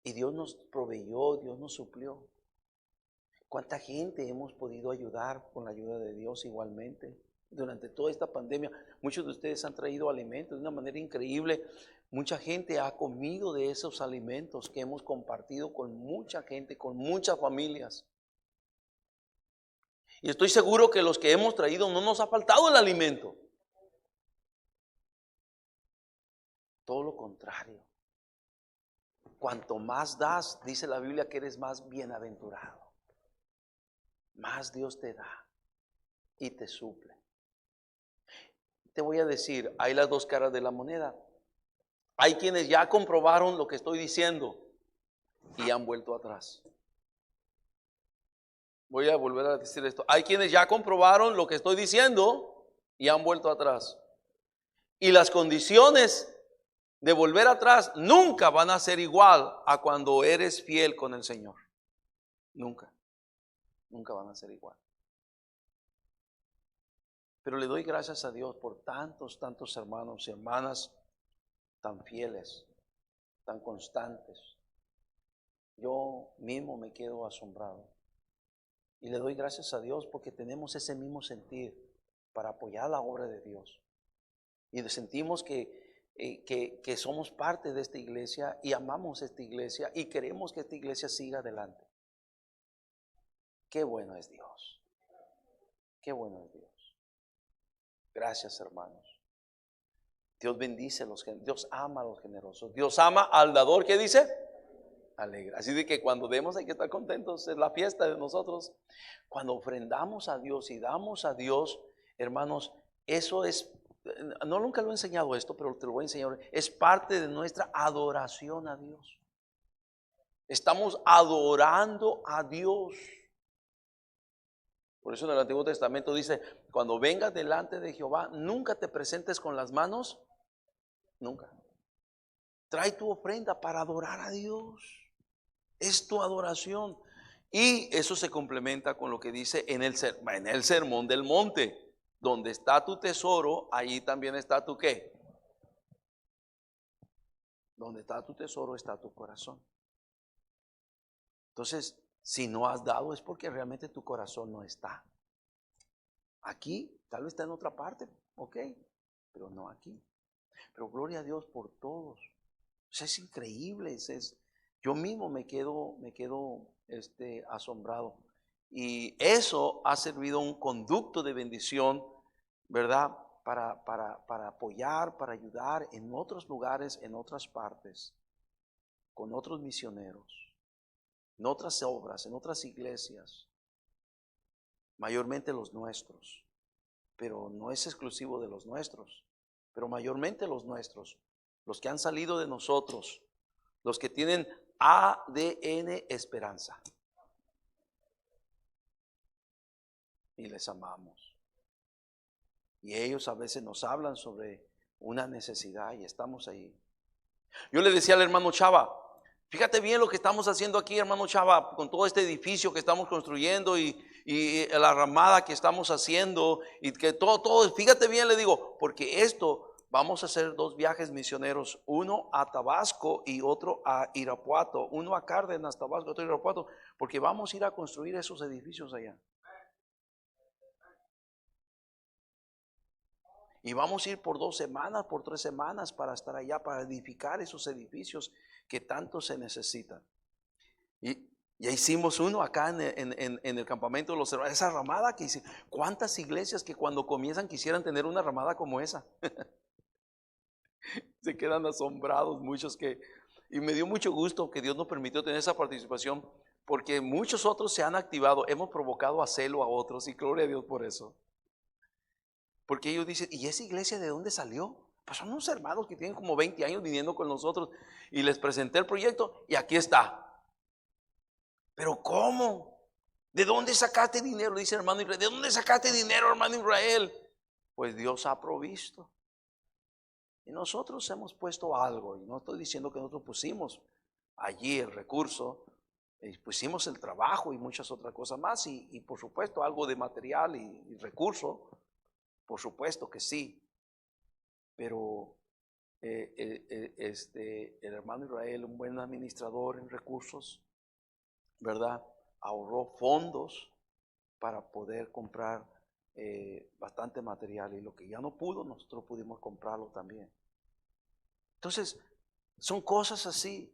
Y Dios nos proveyó, Dios nos suplió. ¿Cuánta gente hemos podido ayudar con la ayuda de Dios igualmente? Durante toda esta pandemia, muchos de ustedes han traído alimentos de una manera increíble. Mucha gente ha comido de esos alimentos que hemos compartido con mucha gente, con muchas familias. Y estoy seguro que los que hemos traído no nos ha faltado el alimento. Todo lo contrario. Cuanto más das, dice la Biblia que eres más bienaventurado. Más Dios te da y te suple. Te voy a decir, hay las dos caras de la moneda. Hay quienes ya comprobaron lo que estoy diciendo y han vuelto atrás. Voy a volver a decir esto. Hay quienes ya comprobaron lo que estoy diciendo y han vuelto atrás. Y las condiciones de volver atrás nunca van a ser igual a cuando eres fiel con el Señor. Nunca. Nunca van a ser igual. Pero le doy gracias a Dios por tantos hermanos y hermanas tan fieles, tan constantes. Yo mismo me quedo asombrado. Y le doy gracias a Dios porque tenemos ese mismo sentir para apoyar la obra de Dios. Y sentimos que somos parte de esta iglesia y amamos esta iglesia y queremos que esta iglesia siga adelante. Qué bueno es Dios. Qué bueno es Dios. Gracias, hermanos. Dios bendice a los generosos. Dios ama a los generosos. Dios ama al dador, ¿qué dice? Alegre. Así de que cuando demos hay que estar contentos. Es la fiesta de nosotros. Cuando ofrendamos a Dios y damos a Dios, hermanos, eso es, no nunca lo he enseñado esto, pero te lo voy a enseñar. Es parte de nuestra adoración a Dios. Estamos adorando a Dios. Por eso en el Antiguo Testamento dice, cuando vengas delante de Jehová, nunca te presentes con las manos, nunca. Trae tu ofrenda para adorar a Dios. Es tu adoración. Y eso se complementa con lo que dice en el sermón del monte. Donde está tu tesoro, allí también está tu ¿qué? Donde está tu tesoro está tu corazón. Entonces, si no has dado es porque realmente tu corazón no está. Aquí, tal vez está en otra parte, ok, pero no aquí. Pero gloria a Dios por todos. O sea, es increíble. Yo mismo me quedo asombrado. Y eso ha servido un conducto de bendición, ¿verdad? Para apoyar, para ayudar en otros lugares, en otras partes, con otros misioneros, en otras obras, en otras iglesias, mayormente los nuestros, pero no es exclusivo de los nuestros, pero mayormente los nuestros, los que han salido de nosotros, los que tienen ADN esperanza. Y les amamos. Y ellos a veces nos hablan sobre una necesidad y estamos ahí. Yo le decía al hermano Chava, fíjate bien lo que estamos haciendo aquí, hermano Chava, con todo este edificio que estamos construyendo y la ramada que estamos haciendo y que todo, fíjate bien, le digo, porque esto vamos a hacer 2 viajes misioneros, uno a Tabasco y otro a Irapuato, uno a Cárdenas, Tabasco, otro a Irapuato, porque vamos a ir a construir esos edificios allá. Y vamos a ir por 2 semanas, por 3 semanas para estar allá, para edificar esos edificios que tanto se necesitan. Y ya hicimos uno acá en el campamento de los hermanos, esa ramada que hice. ¿Cuántas iglesias que cuando comienzan quisieran tener una ramada como esa? Se quedan asombrados muchos y me dio mucho gusto que Dios nos permitió tener esa participación, porque muchos otros se han activado, hemos provocado a celo a otros y gloria a Dios por eso. Porque ellos dicen, ¿y esa iglesia de dónde salió? Pues son unos hermanos que tienen como 20 años viniendo con nosotros y les presenté el proyecto y aquí está. ¿Pero cómo? ¿De dónde sacaste dinero? Dice el hermano Israel. ¿De dónde sacaste dinero, hermano Israel? Pues Dios ha provisto. Y nosotros hemos puesto algo. Y no estoy diciendo que nosotros pusimos allí el recurso. Pusimos el trabajo y muchas otras cosas más. Y por supuesto algo de material y recurso. Por supuesto que sí. Pero el hermano Israel, un buen administrador en recursos, ¿verdad? Ahorró fondos para poder comprar bastante material y lo que ya no pudo, nosotros pudimos comprarlo también. Entonces, son cosas así.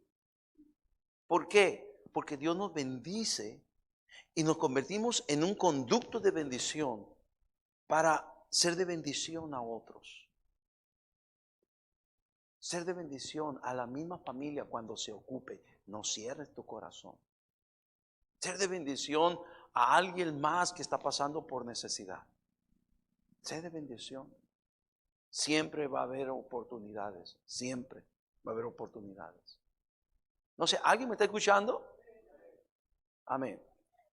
¿Por qué? Porque Dios nos bendice y nos convertimos en un conducto de bendición para ser de bendición a otros. Ser de bendición a la misma familia cuando se ocupe. No cierres tu corazón. Ser de bendición a alguien más que está pasando por necesidad. Ser de bendición. Siempre va a haber oportunidades. Siempre va a haber oportunidades. No sé, ¿alguien me está escuchando? Amén.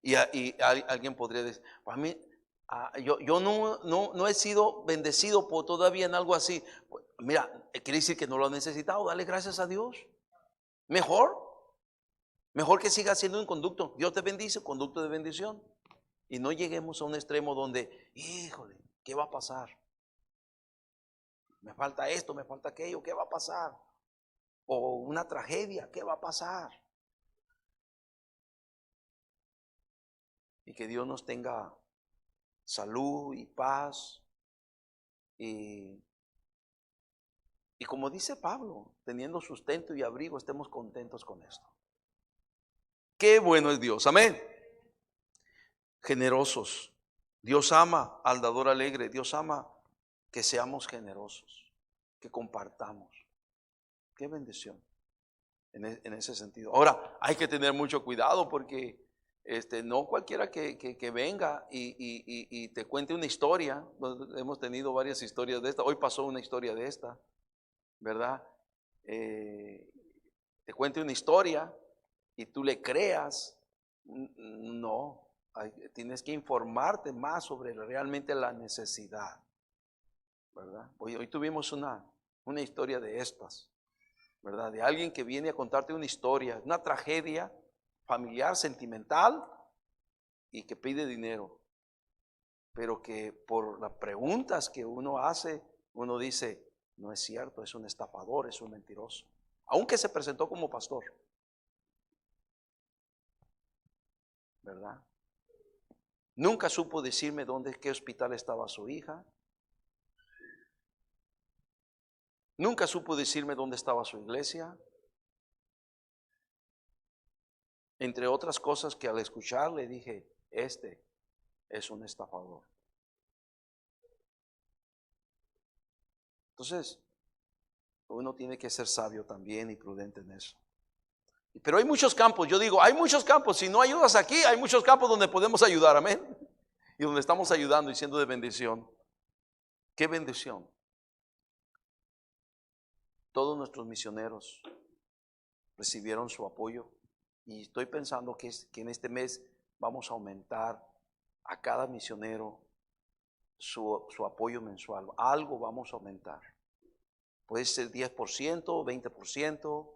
Y alguien podría decir, pues a mí, yo no he sido bendecido por todavía en algo así. Pues, mira, quiere decir que no lo has necesitado. Dale gracias a Dios. Mejor que siga siendo un conducto. Dios te bendice, conducto de bendición. Y no lleguemos a un extremo donde, híjole, ¿qué va a pasar? Me falta esto, me falta aquello, ¿qué va a pasar? O una tragedia, ¿qué va a pasar? Y que Dios nos tenga salud y paz. Y como dice Pablo, teniendo sustento y abrigo, estemos contentos con esto. Qué bueno es Dios, amén. Generosos. Dios ama al dador alegre. Dios ama que seamos generosos, que compartamos. Qué bendición en ese sentido. Ahora, hay que tener mucho cuidado porque no cualquiera que venga y te cuente una historia. Hemos tenido varias historias de esta. Hoy pasó una historia de esta, ¿verdad? Te cuente una historia y tú le creas, no. Tienes que informarte más sobre realmente la necesidad, ¿verdad? Hoy tuvimos una historia de estas, ¿verdad? De alguien que viene a contarte una historia, una tragedia familiar, sentimental, y que pide dinero, pero que por las preguntas que uno hace, uno dice, no es cierto, es un estafador, es un mentiroso, aunque se presentó como pastor, ¿verdad? Nunca supo decirme qué hospital estaba su hija. Nunca supo decirme dónde estaba su iglesia. Entre otras cosas que al escuchar le dije, este es un estafador. Entonces, uno tiene que ser sabio también y prudente en eso. Pero hay muchos campos, yo digo, hay muchos campos. Si no ayudas aquí, hay muchos campos donde podemos ayudar, amén. Y donde estamos ayudando y siendo de bendición. ¿Qué bendición? Todos nuestros misioneros recibieron su apoyo. Y estoy pensando que en este mes vamos a aumentar a cada misionero su apoyo mensual. Algo vamos a aumentar. Puede ser 10%, 20%.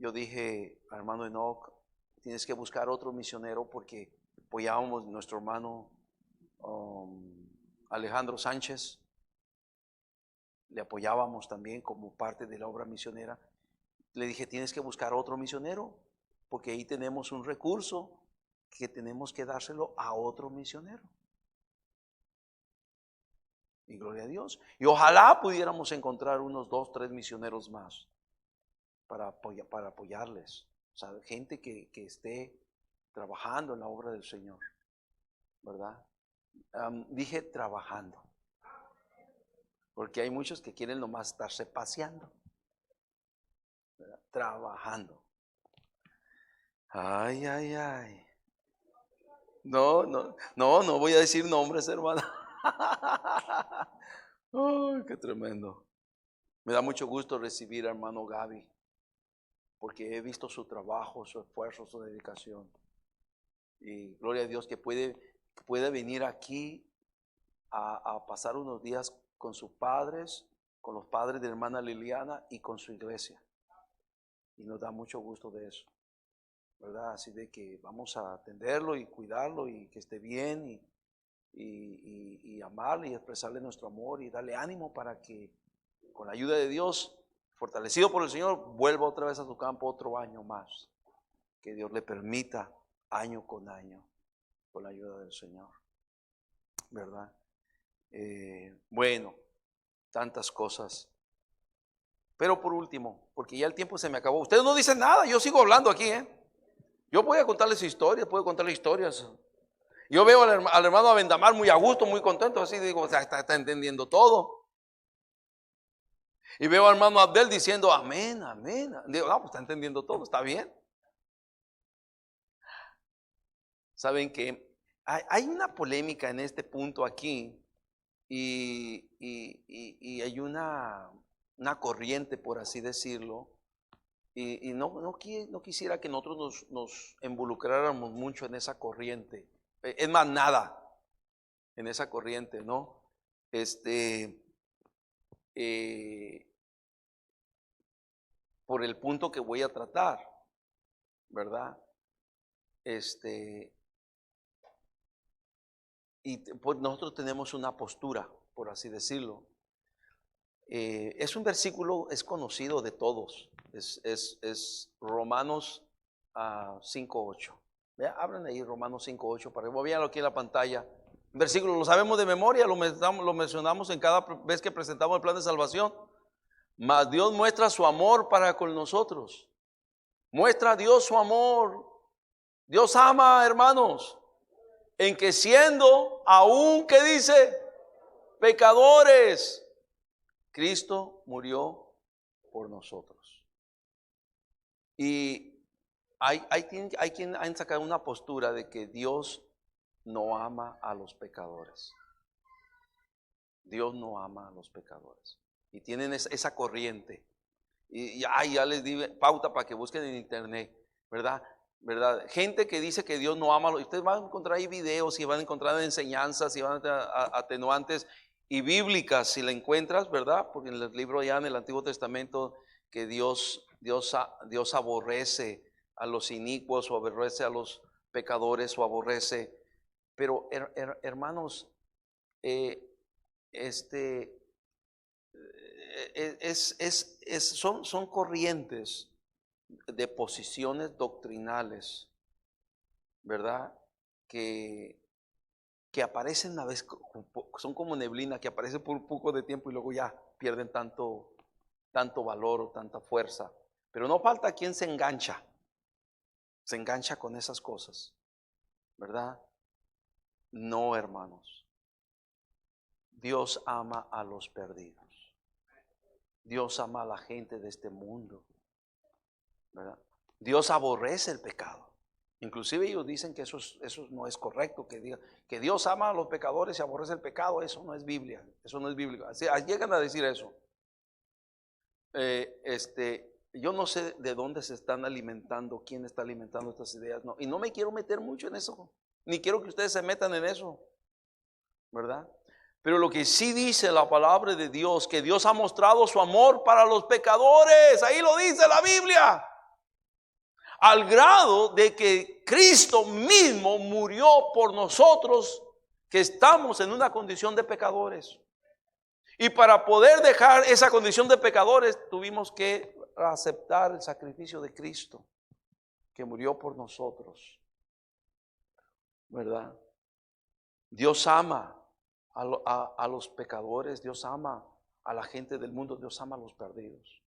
Yo dije al hermano Enoch, tienes que buscar otro misionero porque apoyábamos a nuestro hermano Alejandro Sánchez. Le apoyábamos también como parte de la obra misionera. Le dije, tienes que buscar otro misionero porque ahí tenemos un recurso que tenemos que dárselo a otro misionero. Y gloria a Dios. Y ojalá pudiéramos encontrar unos 2, 3 misioneros más para apoyarles. O sea, gente que esté trabajando en la obra del Señor, ¿verdad? Dije trabajando. Porque hay muchos que quieren nomás estarse paseando, ¿verdad? Trabajando. Ay, ay, ay. No voy a decir nombres, hermano. Ay, qué tremendo. Me da mucho gusto recibir a hermano Gaby, porque he visto su trabajo, su esfuerzo, su dedicación. Y gloria a Dios que puede venir aquí a pasar unos días con sus padres, con los padres de la hermana Liliana y con su iglesia. Y nos da mucho gusto de eso, ¿verdad? Así de que vamos a atenderlo y cuidarlo y que esté bien y amarle y expresarle nuestro amor y darle ánimo para que con la ayuda de Dios, fortalecido por el Señor, vuelva otra vez a su campo otro año más. Que Dios le permita año con año, con la ayuda del Señor, ¿verdad? Bueno, tantas cosas. Pero por último, porque ya el tiempo se me acabó. Ustedes no dicen nada, yo sigo hablando aquí, ¿eh? Yo voy a contarles historias, puedo contarles historias. Yo veo al hermano Avendamar muy a gusto, muy contento, así digo, o sea, está entendiendo todo. Y veo al hermano Abdel diciendo, amén, amén. Digo, no, pues está entendiendo todo, está bien. Saben que hay una polémica en este punto aquí y hay una corriente, por así decirlo, y no quisiera que nosotros nos involucráramos mucho en esa corriente. Es más, nada en esa corriente, ¿no? Por el punto que voy a tratar, ¿verdad? Y pues nosotros tenemos una postura, por así decirlo. Es un versículo, es conocido de todos, es Romanos 5:8. Abran ahí Romanos 5:8 para que vean aquí en la pantalla. Versículo, lo sabemos de memoria, lo mencionamos en cada vez que presentamos el plan de salvación. Mas Dios muestra su amor para con nosotros. Muestra a Dios su amor. Dios ama, hermanos, en que siendo aún, ¿qué dice? Pecadores, Cristo murió por nosotros. Y hay quien han sacado una postura de que Dios no ama a los pecadores. Dios no ama a los pecadores. Y tienen esa corriente. Y ya les di pauta para que busquen en internet, ¿verdad? ¿Verdad? Gente que dice que Dios no ama, ustedes van a encontrar ahí videos y van a encontrar enseñanzas y van a encontrar atenuantes y bíblicas si la encuentras, ¿verdad? Porque en el libro ya en el Antiguo Testamento que Dios aborrece a los inicuos o aborrece a los pecadores o aborrece. Pero hermanos, son corrientes de posiciones doctrinales, ¿verdad? Que aparecen una vez, son como neblina, que aparecen por un poco de tiempo y luego ya pierden tanto valor o tanta fuerza. Pero no falta quien se engancha con esas cosas, ¿verdad? No, hermanos. Dios ama a los perdidos. Dios ama a la gente de este mundo, ¿verdad? Dios aborrece el pecado. Inclusive ellos dicen que eso no es correcto, que Dios ama a los pecadores y aborrece el pecado. Eso no es Biblia, eso no es bíblico. Así, llegan a decir eso. Yo no sé de dónde se están alimentando, quién está alimentando estas ideas, no, y no me quiero meter mucho en eso, ni quiero que ustedes se metan en eso, ¿verdad? Pero lo que sí dice la palabra de Dios, que Dios ha mostrado su amor para los pecadores, ahí lo dice la Biblia, al grado de que Cristo mismo murió por nosotros que estamos en una condición de pecadores. Y para poder dejar esa condición de pecadores tuvimos que aceptar el sacrificio de Cristo, que murió por nosotros, ¿verdad? Dios ama a los pecadores, Dios ama a la gente del mundo, Dios ama a los perdidos.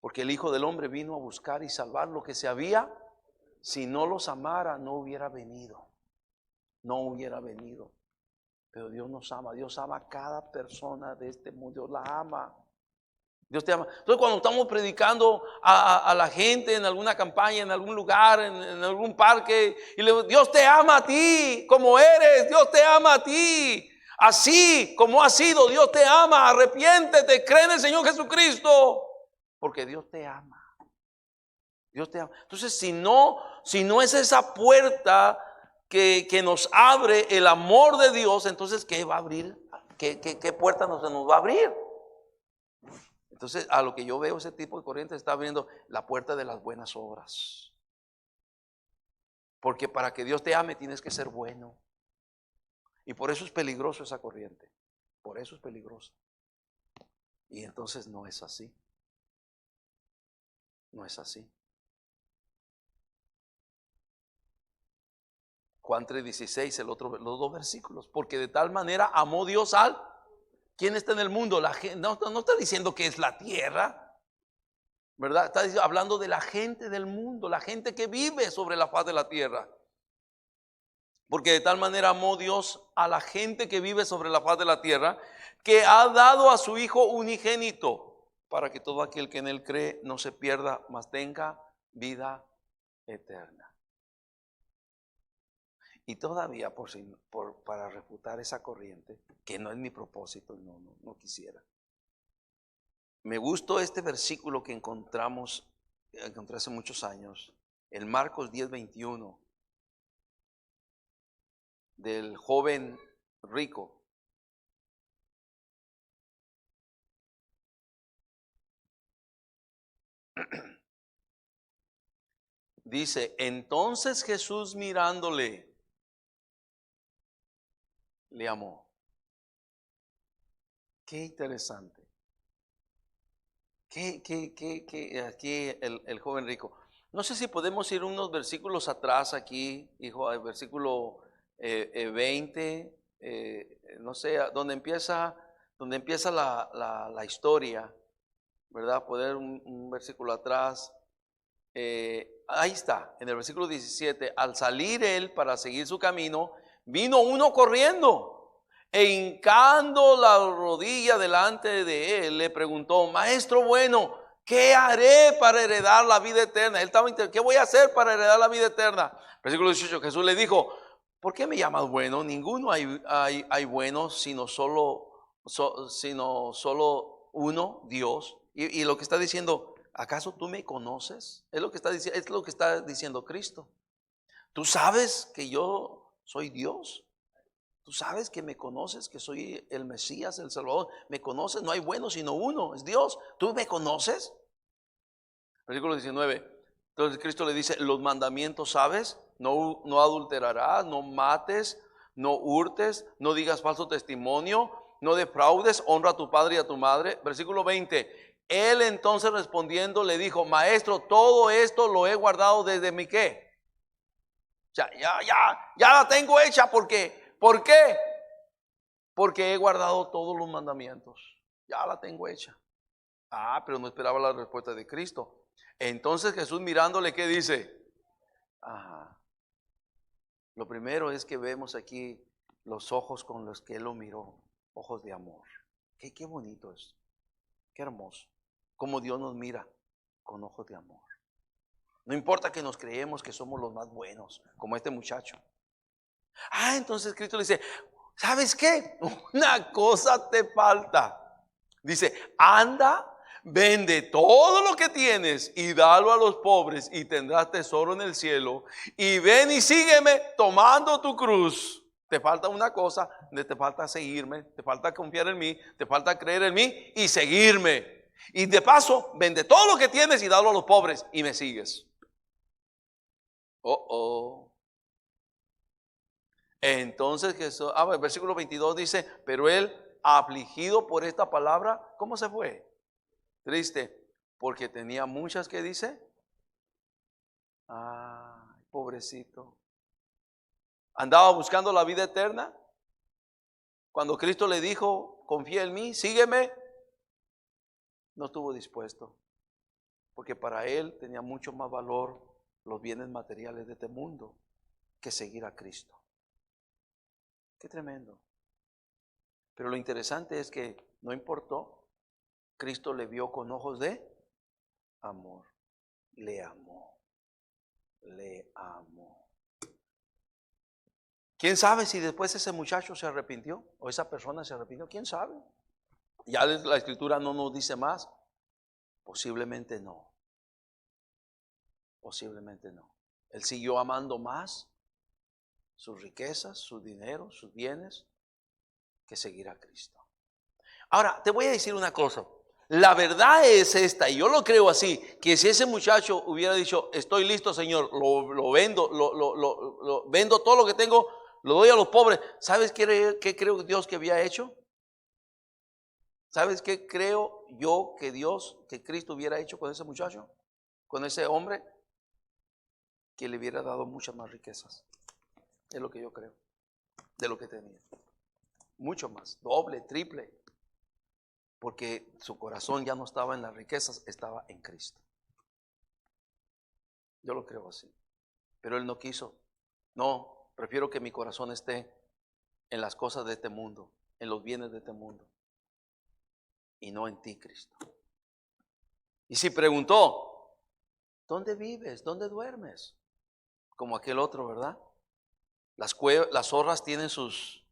Porque el Hijo del Hombre vino a buscar y salvar lo que se había. Si no los amara, no hubiera venido. No hubiera venido. Pero Dios nos ama. Dios ama a cada persona de este mundo. Dios la ama. Dios te ama. Entonces cuando estamos predicando a la gente en alguna campaña, en algún lugar, en algún parque, y le digo, Dios te ama a ti como eres. Dios te ama a ti. Así como has sido, Dios te ama. Arrepiéntete, cree en el Señor Jesucristo. Porque Dios te ama. Dios te ama. Entonces, si no es esa puerta que nos abre el amor de Dios, entonces, ¿qué va a abrir? ¿Qué puerta se nos va a abrir? Entonces, a lo que yo veo, ese tipo de corriente está abriendo la puerta de las buenas obras. Porque para que Dios te ame, tienes que ser bueno. Y por eso es peligroso esa corriente. Por eso es peligroso. Y entonces no es así. No es así. Juan 3:16, los dos versículos. Porque de tal manera amó Dios al... ¿Quién está en el mundo? La gente, no está diciendo que es la tierra, ¿verdad? Está hablando de la gente del mundo, la gente que vive sobre la faz de la tierra. Porque de tal manera amó Dios a la gente que vive sobre la faz de la tierra, que ha dado a su Hijo unigénito, para que todo aquel que en él cree no se pierda, mas tenga vida eterna. Y todavía para refutar esa corriente, que no es mi propósito, no quisiera. Me gustó este versículo que encontré hace muchos años, el Marcos 10:21, del joven rico. Dice, entonces Jesús mirándole, le amó. Qué interesante. Aquí el joven rico. No sé si podemos ir unos versículos atrás aquí, hijo, el versículo 20, no sé, donde empieza la historia, ¿verdad? Poner un versículo atrás. Ahí está, en el versículo 17, al salir él para seguir su camino, vino uno corriendo e hincando la rodilla delante de él, le preguntó, maestro bueno, ¿qué haré para heredar la vida eterna? Él estaba ¿qué voy a hacer para heredar la vida eterna? Versículo 18, Jesús le dijo, ¿por qué me llamas bueno? Ninguno hay bueno, sino solo uno, Dios. Y lo que está diciendo, ¿acaso tú me conoces? Es lo que está diciendo Cristo. ¿Tú sabes que yo soy Dios? ¿Tú sabes que me conoces, que soy el Mesías, el Salvador? ¿Me conoces? No hay bueno sino uno, es Dios. ¿Tú me conoces? Versículo 19. Entonces Cristo le dice, los mandamientos, ¿sabes? No adulterarás, no mates, no hurtes, no digas falso testimonio, no defraudes, honra a tu padre y a tu madre. Versículo 20. Él entonces respondiendo le dijo, maestro, todo esto lo he guardado desde mi ¿qué? Ya la tengo hecha porque, ¿por qué? Porque he guardado todos los mandamientos. Ya la tengo hecha. Pero no esperaba la respuesta de Cristo. Entonces Jesús mirándole, ¿qué dice? Lo primero es que vemos aquí los ojos con los que Él lo miró, ojos de amor. Qué bonito es, qué hermoso, como Dios nos mira con ojos de amor. No importa que nos creemos que somos los más buenos, como este muchacho. Entonces Cristo le dice, ¿sabes qué? Una cosa te falta. Dice, anda, vende todo lo que tienes y dalo a los pobres y tendrás tesoro en el cielo. Y ven y sígueme tomando tu cruz. Te falta una cosa, te falta seguirme, te falta confiar en mí, te falta creer en mí y seguirme. Y de paso, vende todo lo que tienes y dalo a los pobres y me sigues. Entonces Jesús, el versículo 22 dice, pero él, afligido por esta palabra, ¿cómo se fue? Triste, porque tenía muchas, ¿qué dice? Pobrecito. Andaba buscando la vida eterna. Cuando Cristo le dijo, confía en mí, sígueme, no estuvo dispuesto. Porque para él tenía mucho más valor los bienes materiales de este mundo que seguir a Cristo. Qué tremendo. Pero lo interesante es que no importó. Cristo le vio con ojos de amor. Le amó. Le amó. ¿Quién sabe si después ese muchacho se arrepintió? ¿O esa persona se arrepintió? ¿Quién sabe? Ya la Escritura no nos dice más. Posiblemente no. Posiblemente no. Él siguió amando más sus riquezas, su dinero, sus bienes, que seguir a Cristo. Ahora, te voy a decir una cosa. La verdad es esta, y yo lo creo así, que si ese muchacho hubiera dicho, estoy listo, Señor, lo vendo, lo vendo todo lo que tengo, lo doy a los pobres. ¿Sabes qué creo Dios que había hecho? ¿Sabes qué creo yo que Cristo hubiera hecho con ese muchacho? Con ese hombre, que le hubiera dado muchas más riquezas. Es lo que yo creo, de lo que tenía. Mucho más, doble, triple. Porque su corazón ya no estaba en las riquezas, estaba en Cristo. Yo lo creo así. Pero él no quiso. No, prefiero que mi corazón esté en las cosas de este mundo, en los bienes de este mundo, y no en ti, Cristo. Y si preguntó, ¿dónde vives? ¿Dónde duermes? Como aquel otro, ¿verdad? Las zorras tienen sus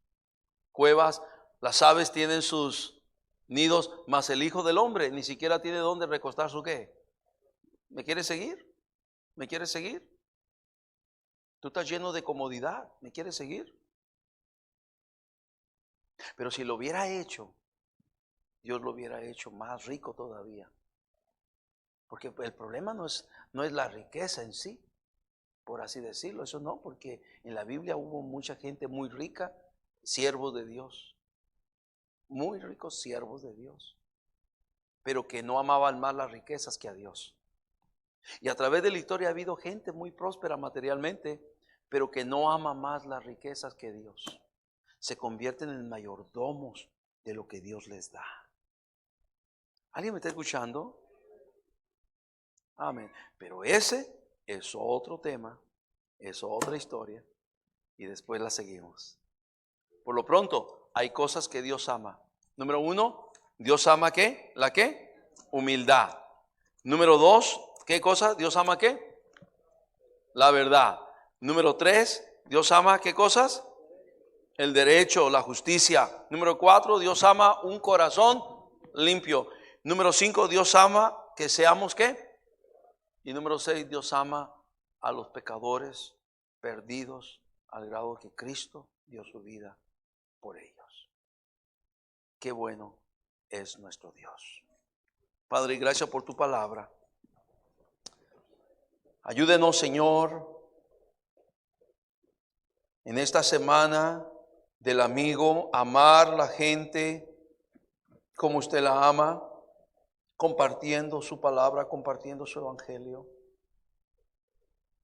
cuevas, las aves tienen sus nidos, mas el Hijo del Hombre ni siquiera tiene dónde recostar su ¿qué? ¿Me quieres seguir? ¿Me quieres seguir? Tú estás lleno de comodidad, ¿me quieres seguir? Pero si lo hubiera hecho, Dios lo hubiera hecho más rico todavía. Porque el problema no es la riqueza en sí, por así decirlo, eso no, porque en la Biblia hubo mucha gente muy rica, siervos de Dios, muy ricos siervos de Dios, pero que no amaban más las riquezas que a Dios. Y a través de la historia ha habido gente muy próspera materialmente, pero que no ama más las riquezas que Dios. Se convierten en mayordomos de lo que Dios les da. ¿Alguien me está escuchando? Amén. Pero ese es otro tema, es otra historia, y después la seguimos. Por lo pronto, hay cosas que Dios ama. Número 1, Dios ama ¿qué? ¿La qué? Humildad. Número 2, ¿qué cosa? Dios ama ¿qué? La verdad. Número 3, Dios ama ¿qué cosas? El derecho, la justicia. Número 4, Dios ama un corazón limpio. Número 5, Dios ama que seamos ¿qué? Y número 6, Dios ama a los pecadores perdidos al grado que Cristo dio su vida por ellos. Qué bueno es nuestro Dios. Padre, gracias por tu palabra. Ayúdenos, Señor, en esta semana del amigo, amar la gente como usted la ama, compartiendo su palabra, compartiendo su evangelio,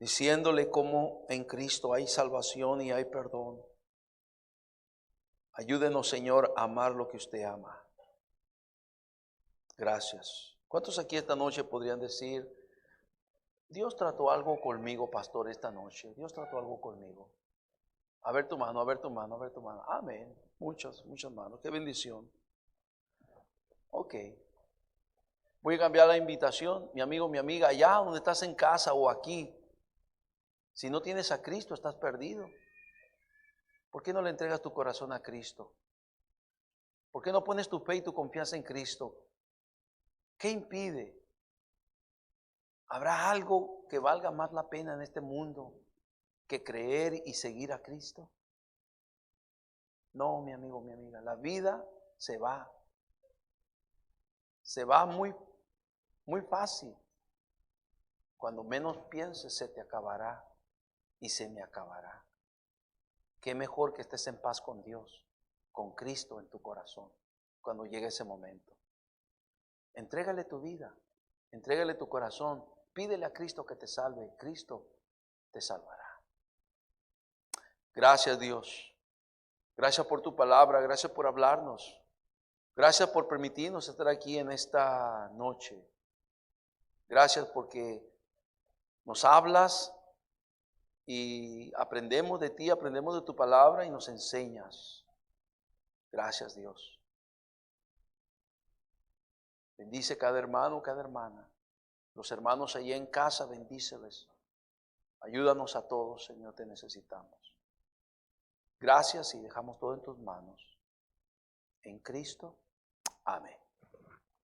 diciéndole cómo en Cristo hay salvación y hay perdón. Ayúdenos, Señor, a amar lo que usted ama. Gracias. ¿Cuántos aquí esta noche podrían decir, Dios trató algo conmigo, pastor, esta noche? Dios trató algo conmigo. A ver tu mano, a ver tu mano, a ver tu mano. Amén. Muchas manos. Qué bendición. Ok. Voy a cambiar la invitación, mi amigo, mi amiga, allá donde estás en casa o aquí. Si no tienes a Cristo, estás perdido. ¿Por qué no le entregas tu corazón a Cristo? ¿Por qué no pones tu fe y tu confianza en Cristo? ¿Qué impide? ¿Habrá algo que valga más la pena en este mundo que creer y seguir a Cristo? No, mi amigo, mi amiga, la vida se va. Se va muy, muy fácil. Cuando menos pienses se te acabará y se me acabará. Qué mejor que estés en paz con Dios, con Cristo en tu corazón, cuando llegue ese momento. Entrégale tu vida, entrégale tu corazón, pídele a Cristo que te salve, Cristo te salvará. Gracias, Dios. Gracias por tu palabra, gracias por hablarnos. Gracias por permitirnos estar aquí en esta noche. Gracias porque nos hablas y aprendemos de ti, aprendemos de tu palabra y nos enseñas. Gracias, Dios. Bendice cada hermano, cada hermana. Los hermanos allá en casa, bendíceles. Ayúdanos a todos, Señor, te necesitamos. Gracias y dejamos todo en tus manos. En Cristo, amén.